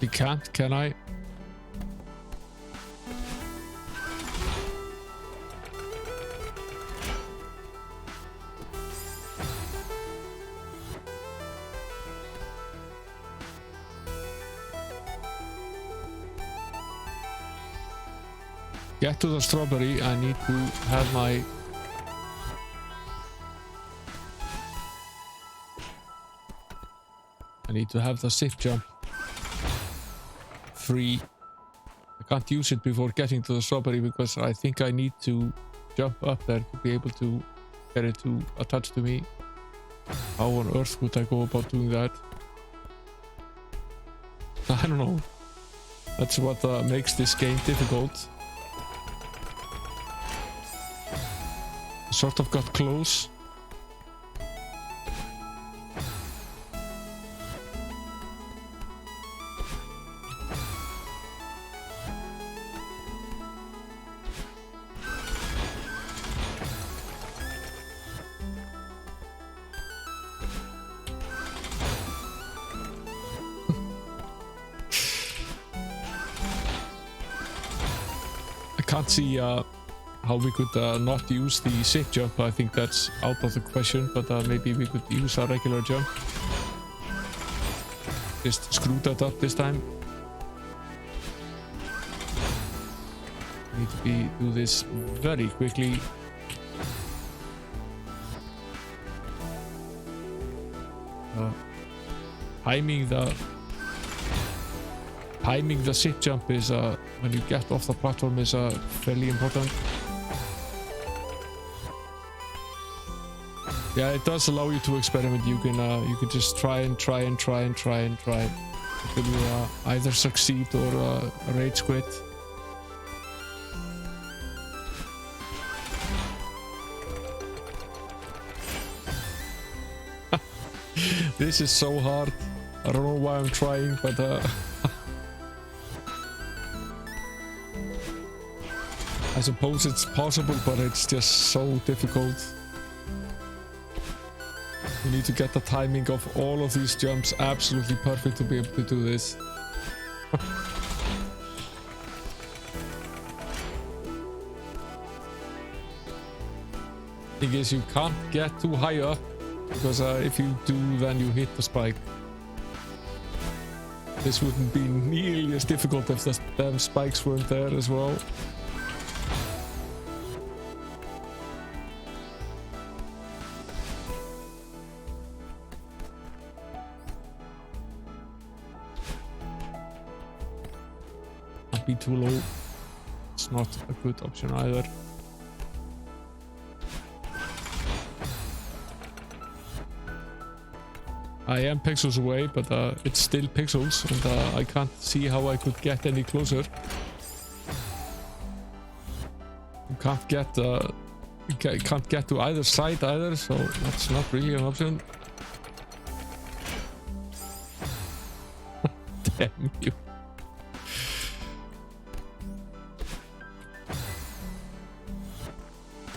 You can't, can I? Get to the strawberry, I need to have my... I need to have the zip jump free. I can't use it before getting to the strawberry because I think I need to jump up there to be able to get it to attach to me. How on earth would I go about doing that? I don't know. That's what makes this game difficult. Sort of got close. I can't see how we could not use the zip jump. I think that's out of the question, but maybe we could use a regular jump. Just screw that up this time. Need to do this very quickly. Timing the zip jump is when you get off the platform is Yeah, it does allow you to experiment. You can just try until you either succeed or rage quit. This is so hard. I don't know why I'm trying, but I suppose it's possible, but it's just so difficult. You need to get the timing of all of these jumps absolutely perfect to be able to do this. Thing is, you can't get too high up, because if you do, then you hit the spike. This wouldn't be nearly as difficult if the damn spikes weren't there as well. Not be too low. It's not a good option either. I am pixels away, but it's still pixels, and I can't see how I could get any closer. You can't get to either side either, so that's not really an option. Damn you.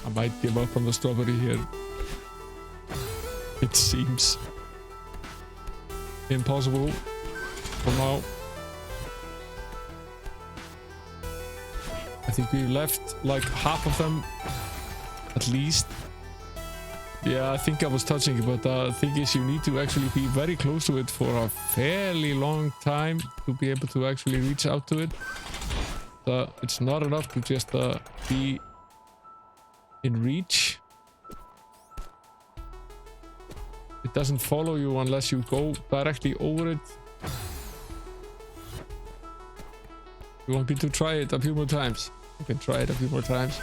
I might give up on the strawberry here. It seems impossible for now. I think we left like half of them at least. Yeah, I think I was touching it, but the thing is, you need to actually be very close to it for a fairly long time to be able to actually reach out to it. It's not enough to just be in reach. It doesn't follow you unless you go directly over it. You want me to try it a few more times? You can try it a few more times.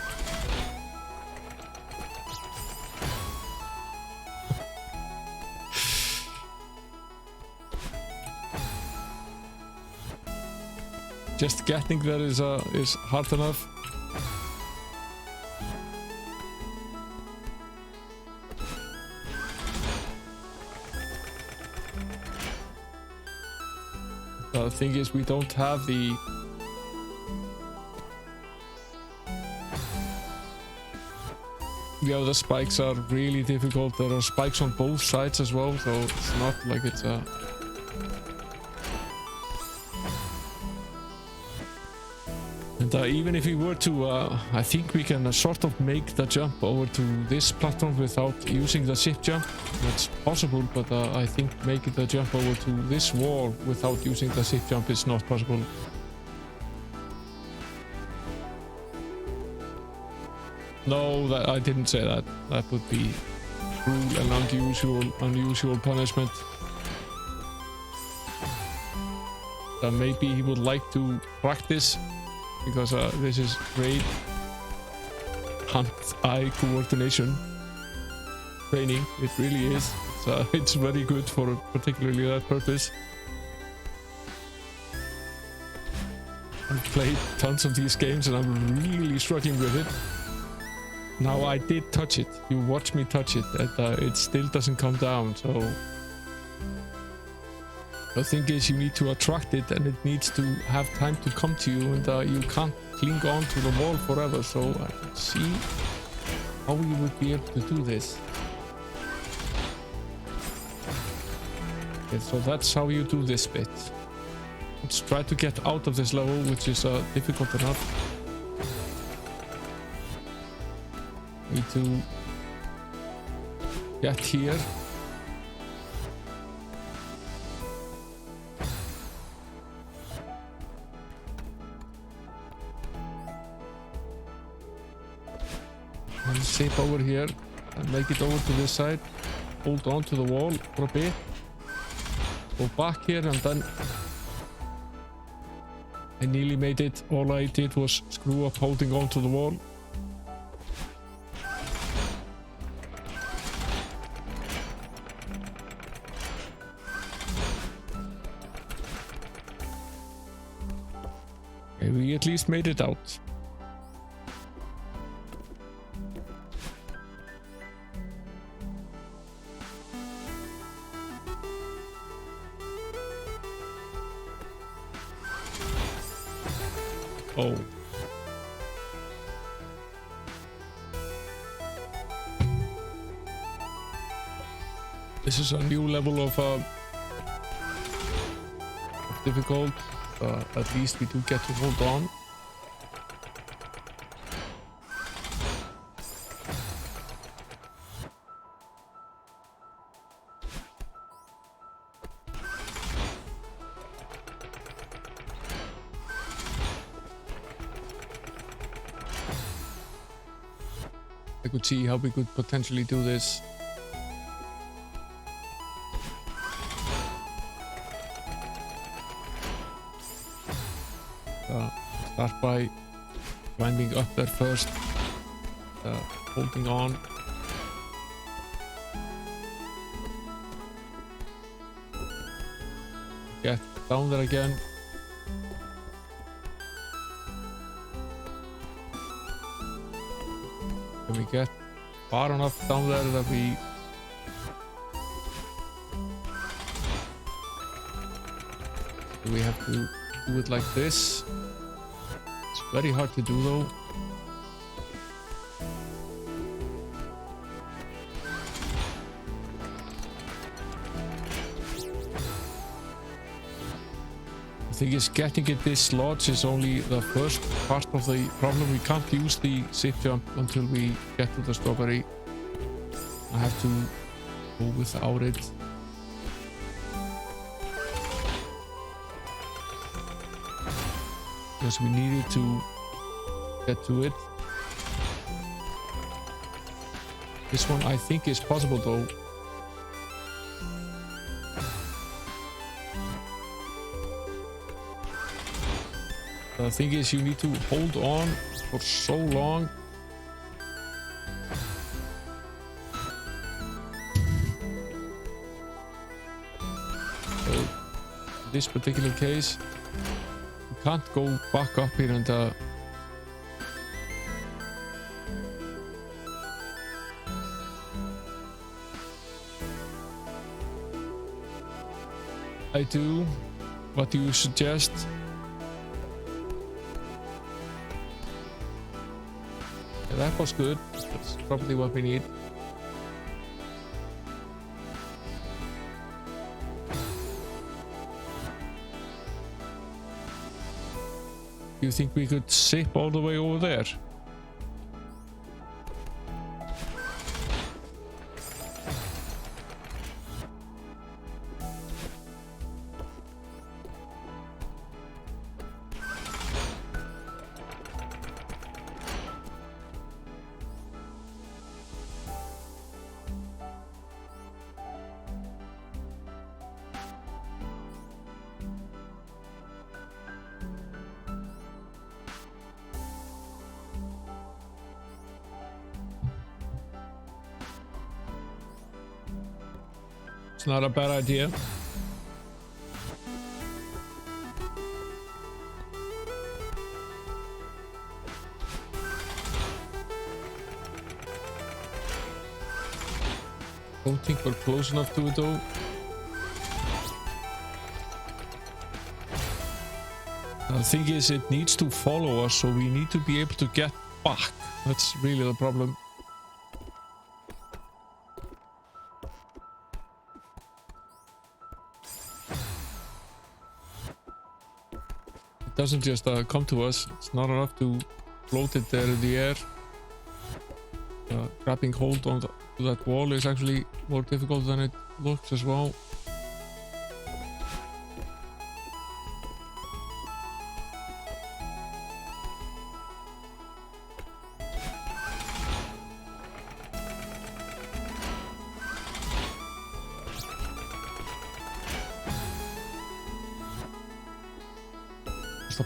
Just getting there is hard enough. The thing is, we don't have the the spikes are really difficult. There are spikes on both sides as well, so it's not like it's a and even if we were to I think we can sort of make the jump over to this platform without using the ship jump. That's possible, but I think making the jump over to this wall without using the ship jump is not possible. No, I didn't say that. That would be cruel and unusual punishment. Maybe he would like to practice, because this is great hand-eye coordination training. It really is. It's very good for particularly that purpose. I've played tons of these games and I'm really struggling with it. Now, I did touch it. You watch me touch it, and it still doesn't come down, so the thing is, you need to attract it, and it needs to have time to come to you, and you can't cling on to the wall forever. So I can see how you would be able to do this. Okay, so that's how you do this bit. Let's try to get out of this level, which is difficult enough. Need to get here. And shape over here and make it over to this side. Hold on to the wall for a bit. Go back here, and then I nearly made it. All I did was screw up holding on to the wall. Okay, we at least made it out. Oh. This is a new level of difficult. At least we do get to hold on. I could see how we could potentially do this. Start by climbing up there first, holding on. Get down there again. Can we get far enough down there that we have to do it like this? It's very hard to do though. The thing is, getting it this large is only the first part of the problem. We can't use the zip jump until we get to the strawberry. I have to go without it. Because we needed to get to it. This one I think is possible though. The thing is, you need to hold on for so long. So, in this particular case, you can't go back up here and I do. What do you suggest? Yeah, that was good. That's probably what we need. Do you think we could zip all the way over there? It's not a bad idea. Don't think we're close enough to it though. The thing is, it needs to follow us, so we need to be able to get back. That's really the problem. It doesn't just come to us. It's not enough to float it there in the air. Grabbing hold on to that wall is actually more difficult than it looks as well. The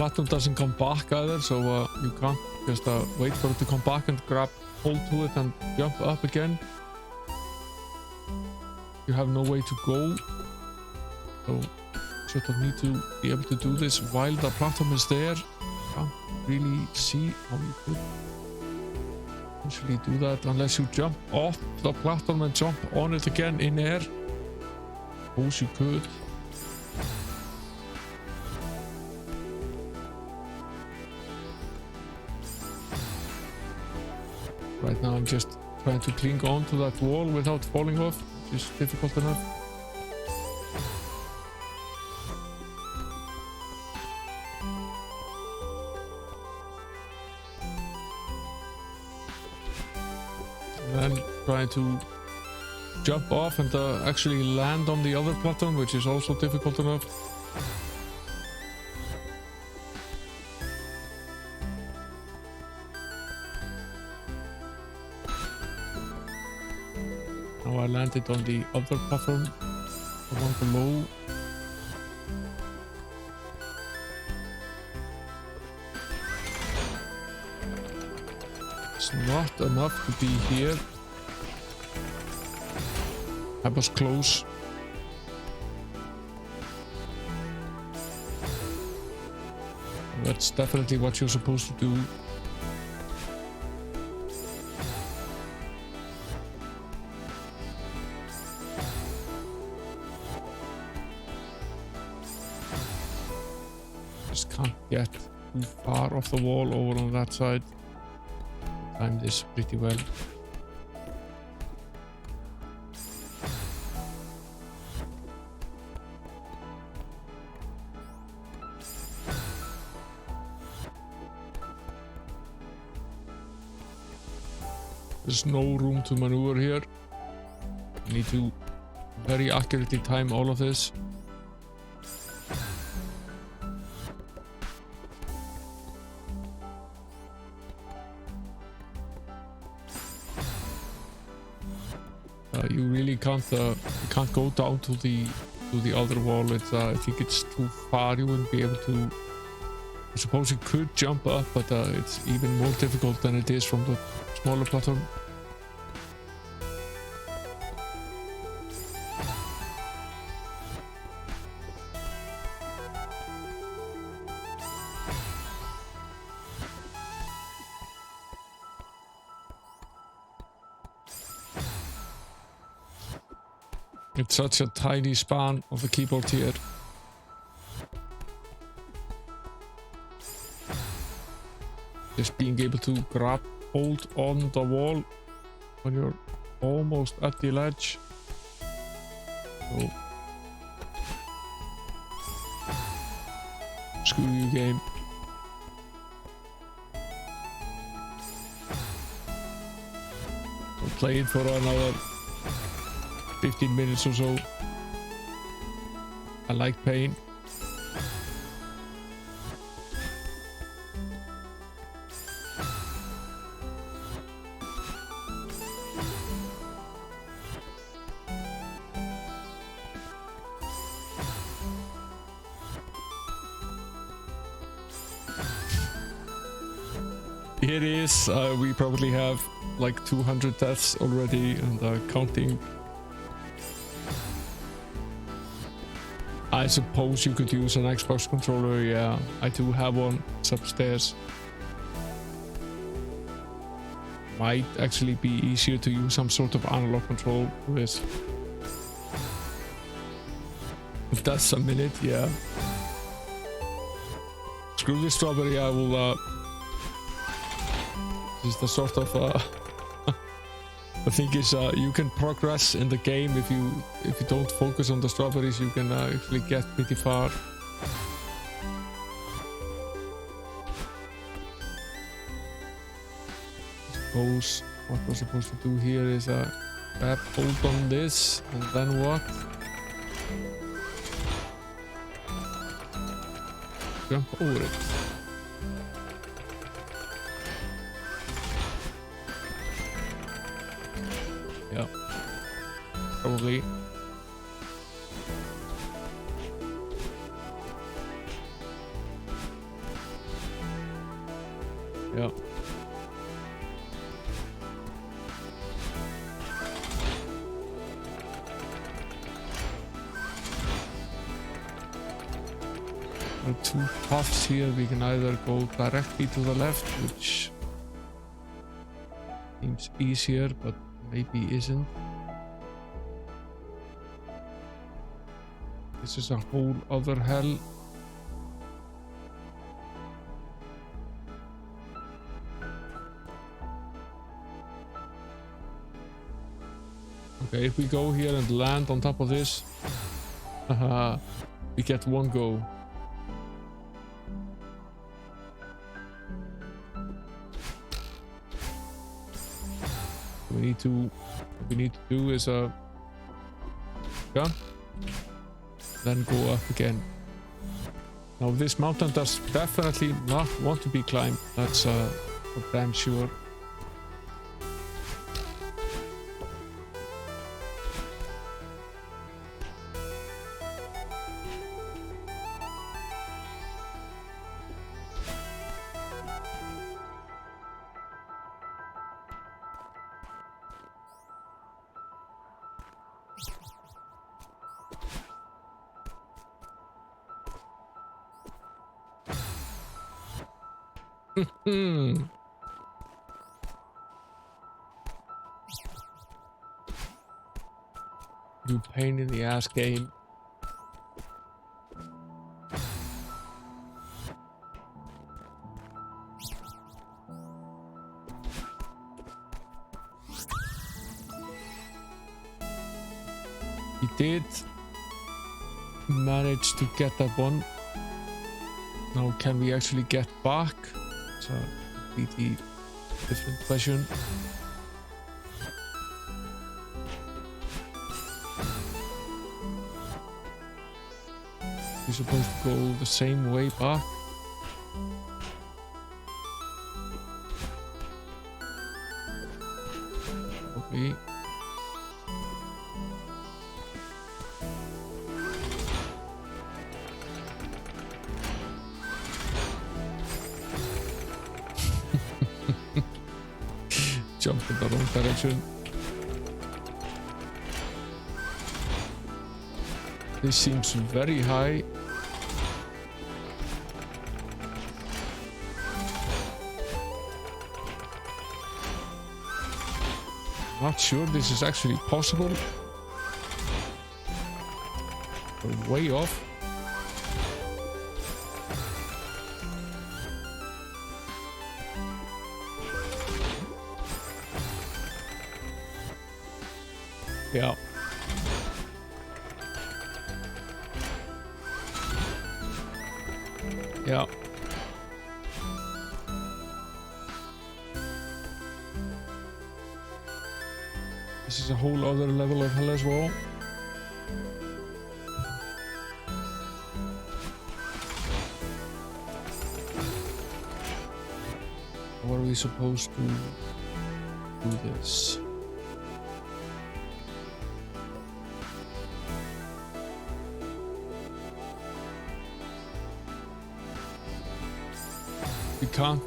platform doesn't come back either, so you can't just wait for it to come back and grab hold to it and jump up again. You have no way to go. So sort of need to be able to do this while the platform is there. Can't really see how you could usually do that unless you jump off the platform and jump on it again in air. Suppose you could. Right now I'm just trying to cling on to that wall without falling off, which is difficult enough. And then trying to jump off and actually land on the other platform, which is also difficult enough. Now I landed on the other platform, the one below. It's not enough to be here. I was close. That's definitely what you're supposed to do. Just can't get too far off the wall over on that side. Time this pretty well. There's no room to maneuver here. I need to very accurately time all of this. You really can't go down to the other wall. It's I think it's too far. You wouldn't be able to. I suppose you could jump up, but it's even more difficult than it is from the smaller platform. It's such a tiny span of the keyboard here. Just being able to grab hold on the wall when you're almost at the ledge. So, screw you, game. I'll play it for another 15 minutes or so. I like pain. It is. We probably have like 200 deaths already and counting. I suppose you could use an Xbox controller. Yeah, I do have one. It's upstairs. Might actually be easier to use some sort of analog control with. If that's a minute, yeah. Screw the strawberry. I will. This is the sort of. The thing is, you can progress in the game if you don't focus on the strawberries. You can actually get pretty far. Suppose what we're supposed to do here is grab hold on this, and then what? Jump over it. Yeah, probably. Yeah. There are two paths here. We can either go directly to the left, which seems easier, but maybe isn't. This is a whole other hell. Okay, if we go here and land on top of this, we get one go. What we need to do is jump, then go up again. Now this mountain does definitely not want to be climbed, that's for damn sure. You pain in the ass game. We did manage to get that one. Now can we actually get back? It's a completely different question. We're supposed to go the same way back. Okay. Jumped in the wrong direction. This seems very high. Not sure this is actually possible. We're way off. Yeah. Yeah. This is a whole other level of hell as well. How are we supposed to do this? We can't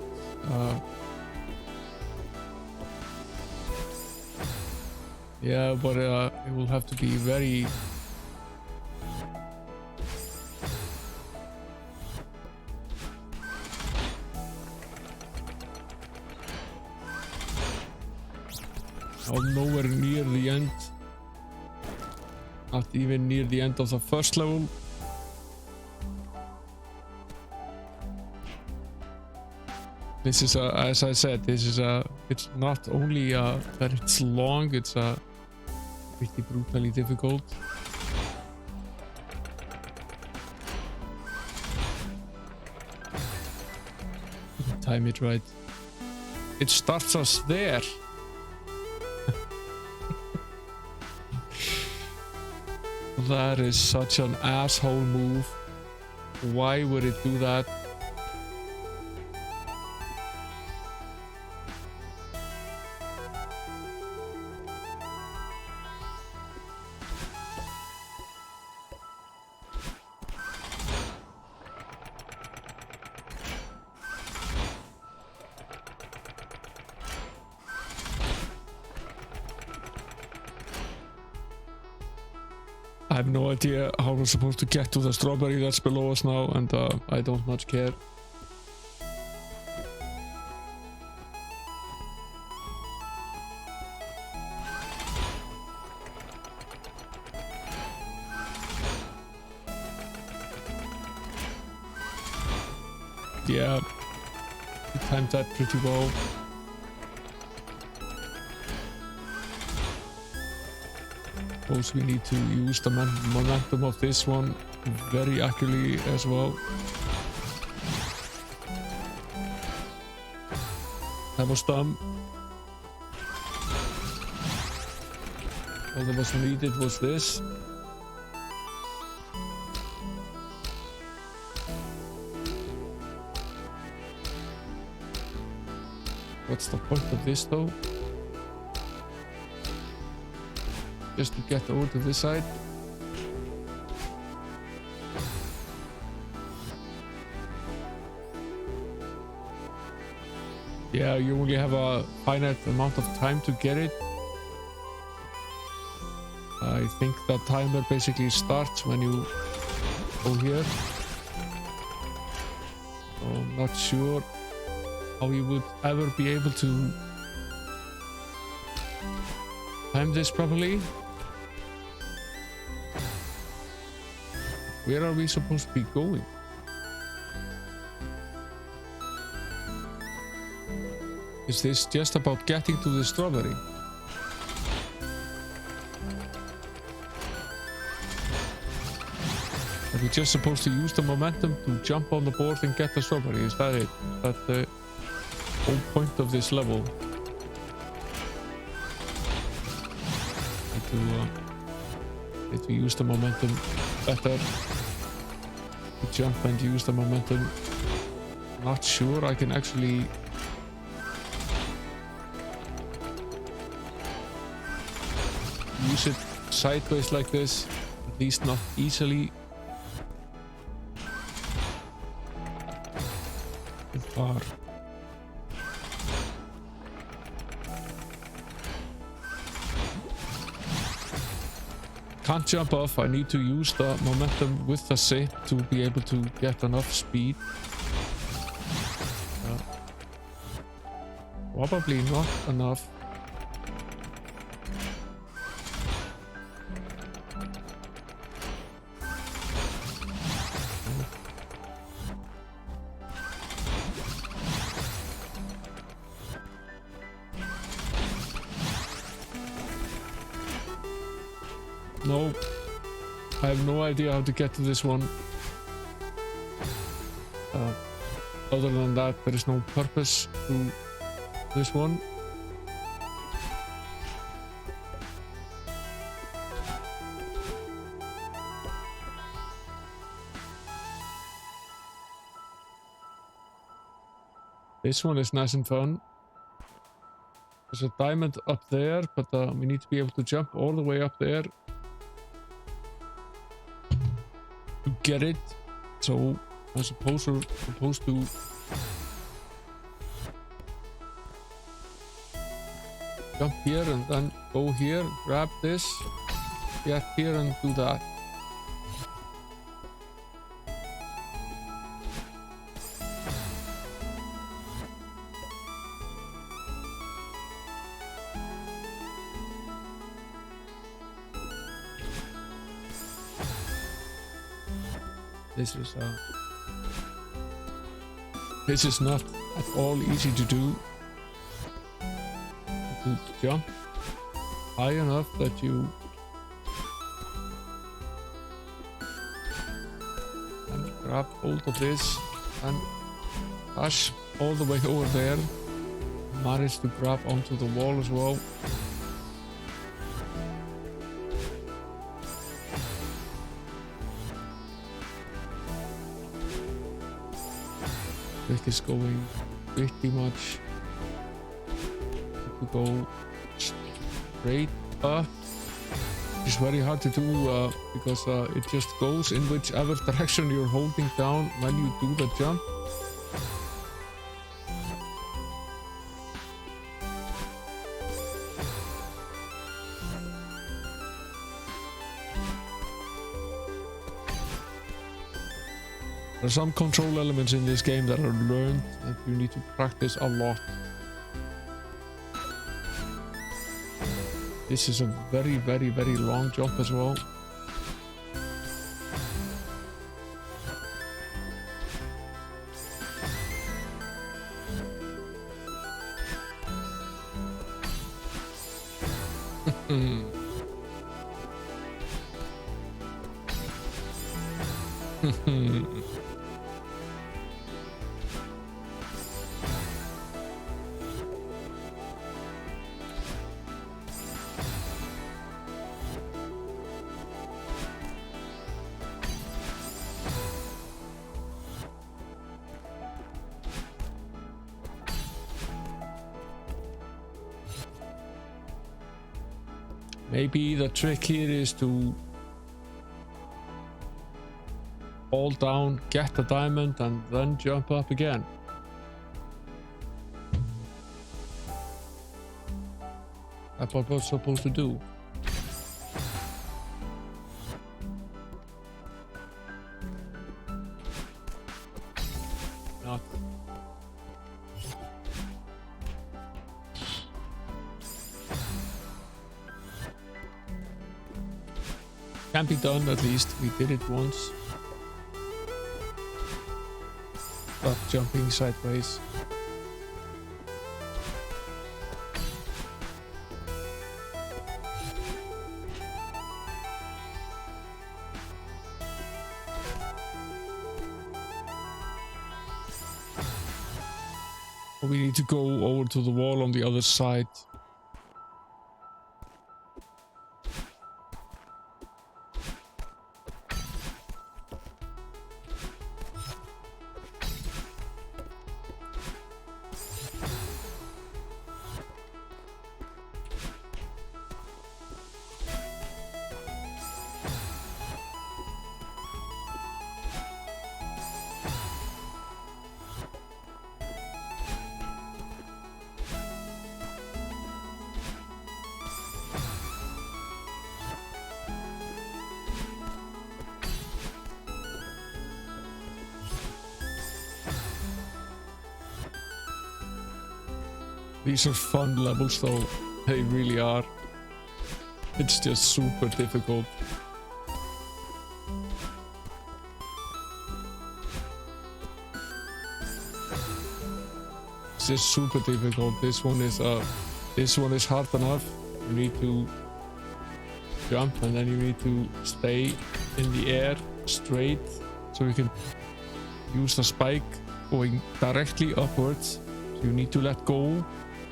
yeah, but it will have to be very nowhere near the end, not even near the end of the first level. This is as I said, this is it's not only that it's long, it's pretty brutally difficult. Time it right. It starts us there. That is such an asshole move. Why would it do that? I have no idea how we're supposed to get to the strawberry that's below us now, and I don't much care. Yeah, we timed that pretty well. Suppose we need to use the momentum of this one very accurately as well. That was dumb. All that was needed was this. What's the point of this though? Just to get over to this side. Yeah, you only have a finite amount of time to get it. I think the timer basically starts when you go here. So I'm not sure how you would ever be able to time this properly. Where are we supposed to be going? Is this just about getting to the strawberry? Are we just supposed to use the momentum to jump on the board and get the strawberry? Is that it? Is that the whole point of this level? Need to use the momentum better. To jump and use the momentum. Not sure I can actually use it sideways like this, at least not easily. Too far. Can't jump off. I need to use the momentum with the sit to be able to get enough speed. Probably not enough. No, I have no idea how to get to this one. Other than that, there is no purpose to this one. This one is nice and fun. There's a diamond up there, but we need to be able to jump all the way up there to get it. So I'm supposed to jump here and then go here, grab this, get here and do that. This is not at all easy to do. To jump high enough that you can grab hold of this and dash all the way over there. Manage to grab onto the wall as well. This is going pretty much to go straight up. It's very hard to do because it just goes in whichever direction you're holding down when you do the jump. There are some control elements in this game that are learned that you need to practice a lot. This is a very, very, very long jump as well. Maybe the trick here is to fall down, get the diamond, and then jump up again. That's what we're supposed to do. Not. Can be done, at least. We did it once. Stop jumping sideways. We need to go over to the wall on the other side. These are fun levels though, they really are. It's just super difficult. It's just super difficult. This one is hard enough. You need to jump and then you need to stay in the air straight so you can use the spike going directly upwards. So you need to let go,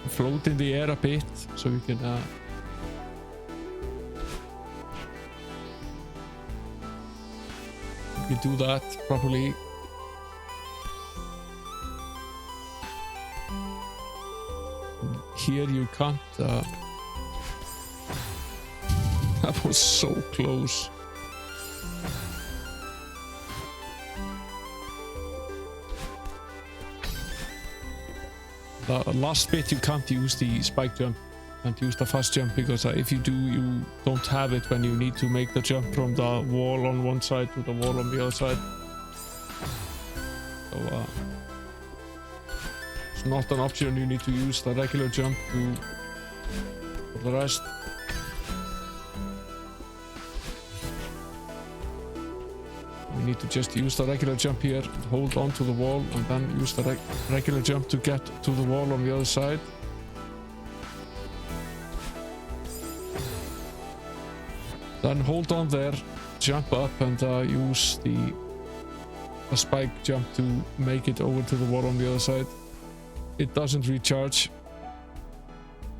float in the air a bit so you can do that properly. And here you can't. That was so close. The last bit you can't use the spike jump, can't use the fast jump, because if you do, you don't have it when you need to make the jump from the wall on one side to the wall on the other side. So it's not an option. You need to use the regular jump for the rest. You need to just use the regular jump here, hold on to the wall, and then use the regular jump to get to the wall on the other side. Then hold on there, jump up, and use the spike jump to make it over to the wall on the other side. It doesn't recharge.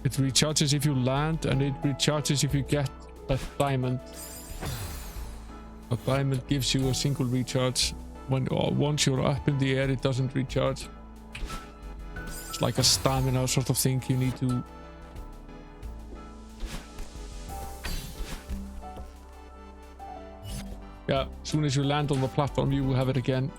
It recharges if you land, and it recharges if you get that diamond. A diamond gives you a single recharge. Once you're up in the air, it doesn't recharge. It's like a stamina sort of thing. You need to as soon as you land on the platform, you will have it again.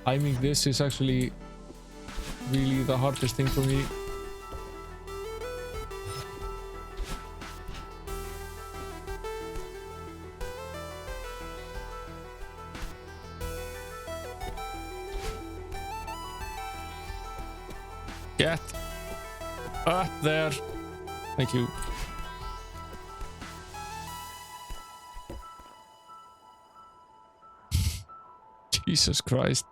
Timing this is actually really the hardest thing for me. Get up there. Thank you. Jesus Christ.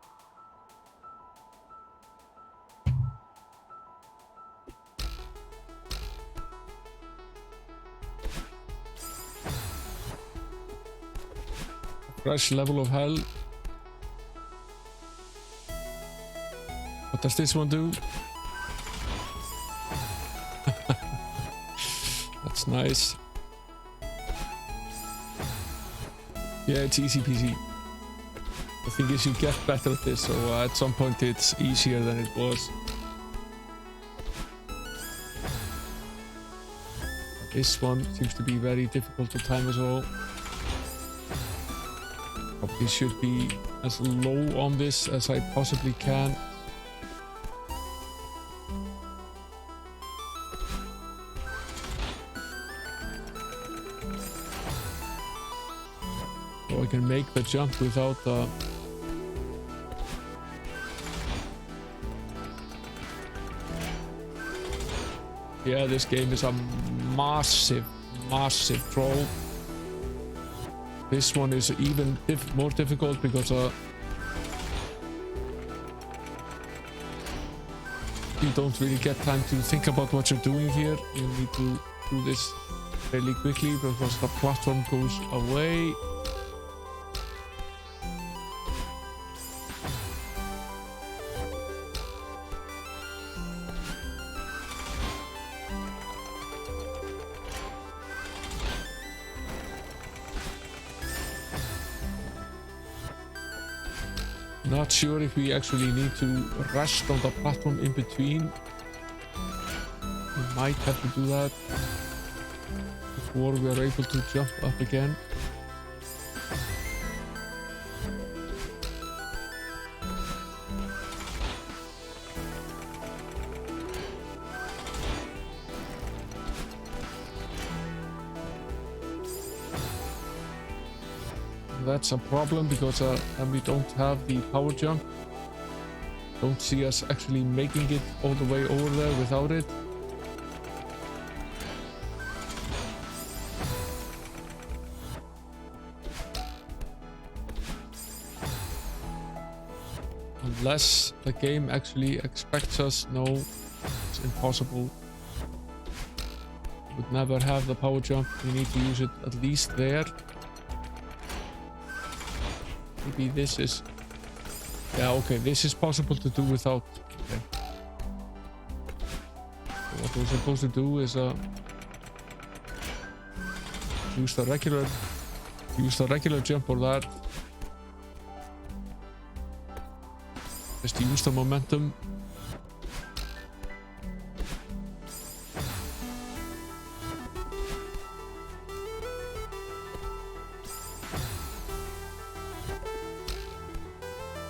Fresh level of hell. What does this one do? That's nice. Yeah, it's easy peasy. The thing is, you get better at this, so at some point it's easier than it was. This one seems to be very difficult to time as well. Probably should be as low on this as I possibly can. So I can make the jump without the... Yeah, this game is a massive troll. This one is even more difficult because you don't really get time to think about what you're doing here. You need to do this fairly quickly because the platform goes away. Not sure if we actually need to rest on the platform in between. We might have to do that before we are able to jump up again. That's a problem because we don't have the power jump. Don't see us actually making it all the way over there without it. Unless the game actually expects us. No, it's impossible. We would never have the power jump. We need to use it at least there. Maybe this is... Yeah, okay, this is possible to do without... Okay. So what we're supposed to do is use the regular jump for that. Just use the momentum.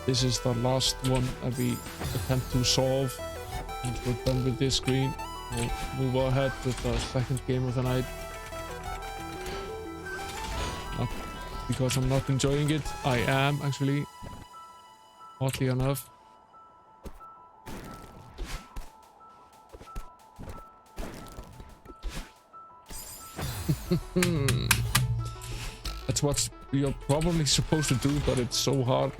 This is the last one that we attempt to solve. Once we're done with this screen, we'll move ahead with the second game of the night. Not because I'm not enjoying it. I am actually, oddly enough. That's what you're probably supposed to do, but it's so hard.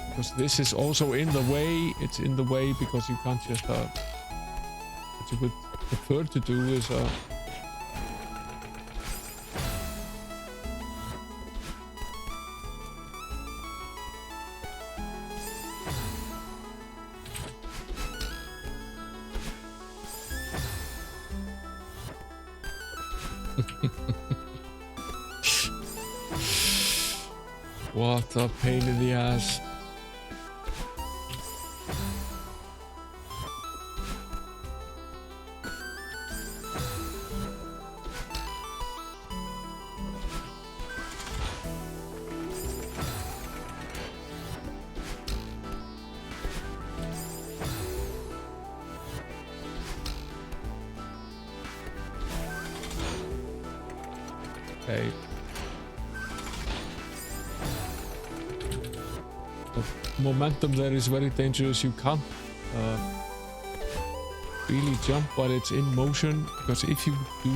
Because this is also in the way. It's in the way because you can't just what you would prefer to do is what a pain in the ass. Okay. The momentum there is very dangerous. You can't really jump while it's in motion, because if you do,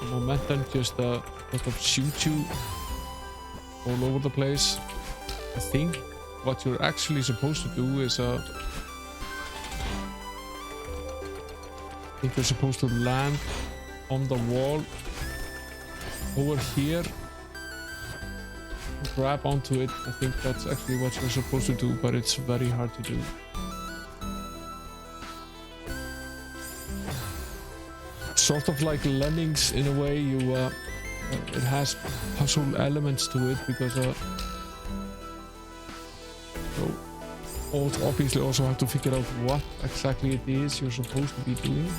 the momentum just sort of shoots you all over the place. I think what you're actually supposed to do is I think you're supposed to land on the wall over here, grab onto it. I think that's actually what you're supposed to do, but it's very hard to do. Sort of like Lemmings in a way. You it has puzzle elements to it, because so obviously also have to figure out what exactly it is you're supposed to be doing.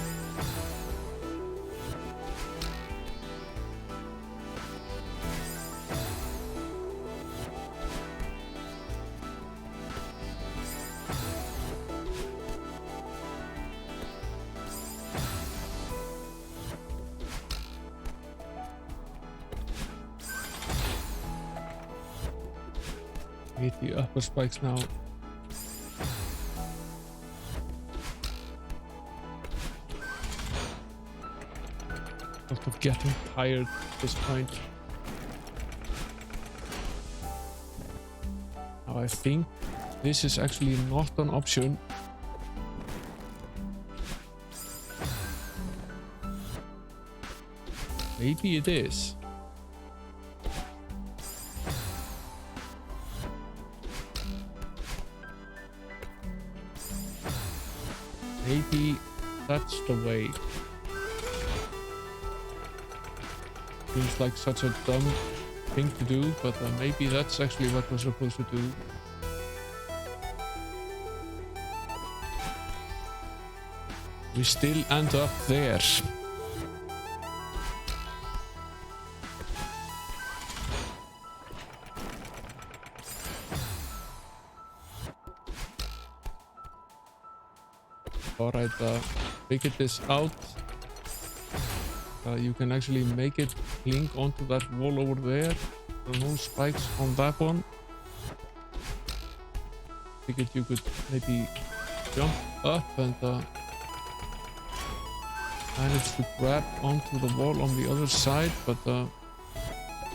Hit the upper spikes now. Sort of getting tired at this point. Now I think this is actually not an option. Maybe it is. Maybe that's the way. Seems like such a dumb thing to do, but maybe that's actually what we're supposed to do. We still end up there. Alright, figure this out. You can actually make it link onto that wall over there. There are no spikes on that one. Figured you could maybe jump up and manage to grab onto the wall on the other side, but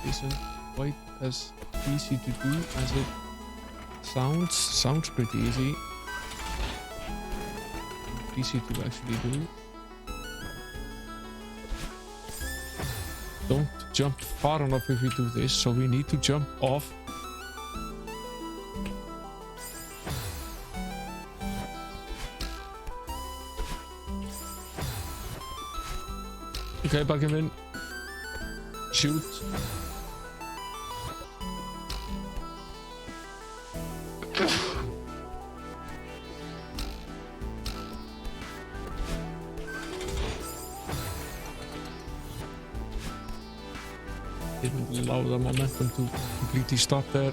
isn't quite as easy to do as it sounds. Sounds pretty easy. Easy to actually do. Don't jump far enough if we do this, so we need to jump off. Okay, back him in. Shoot. Didn't allow the momentum to completely stop there.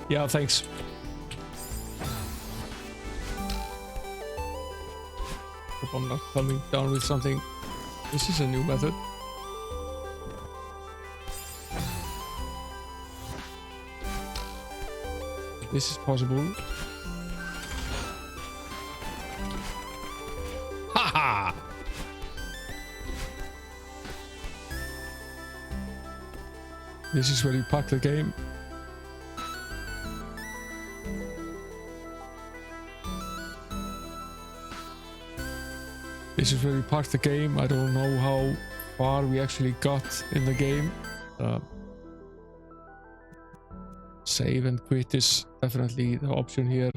Yeah, thanks. Hope I'm not coming down with something. This is a new method. This is possible. Haha! This is where you pack the game. This is where we parked the game. I don't know how far we actually got in the game. Save and quit is definitely the option here.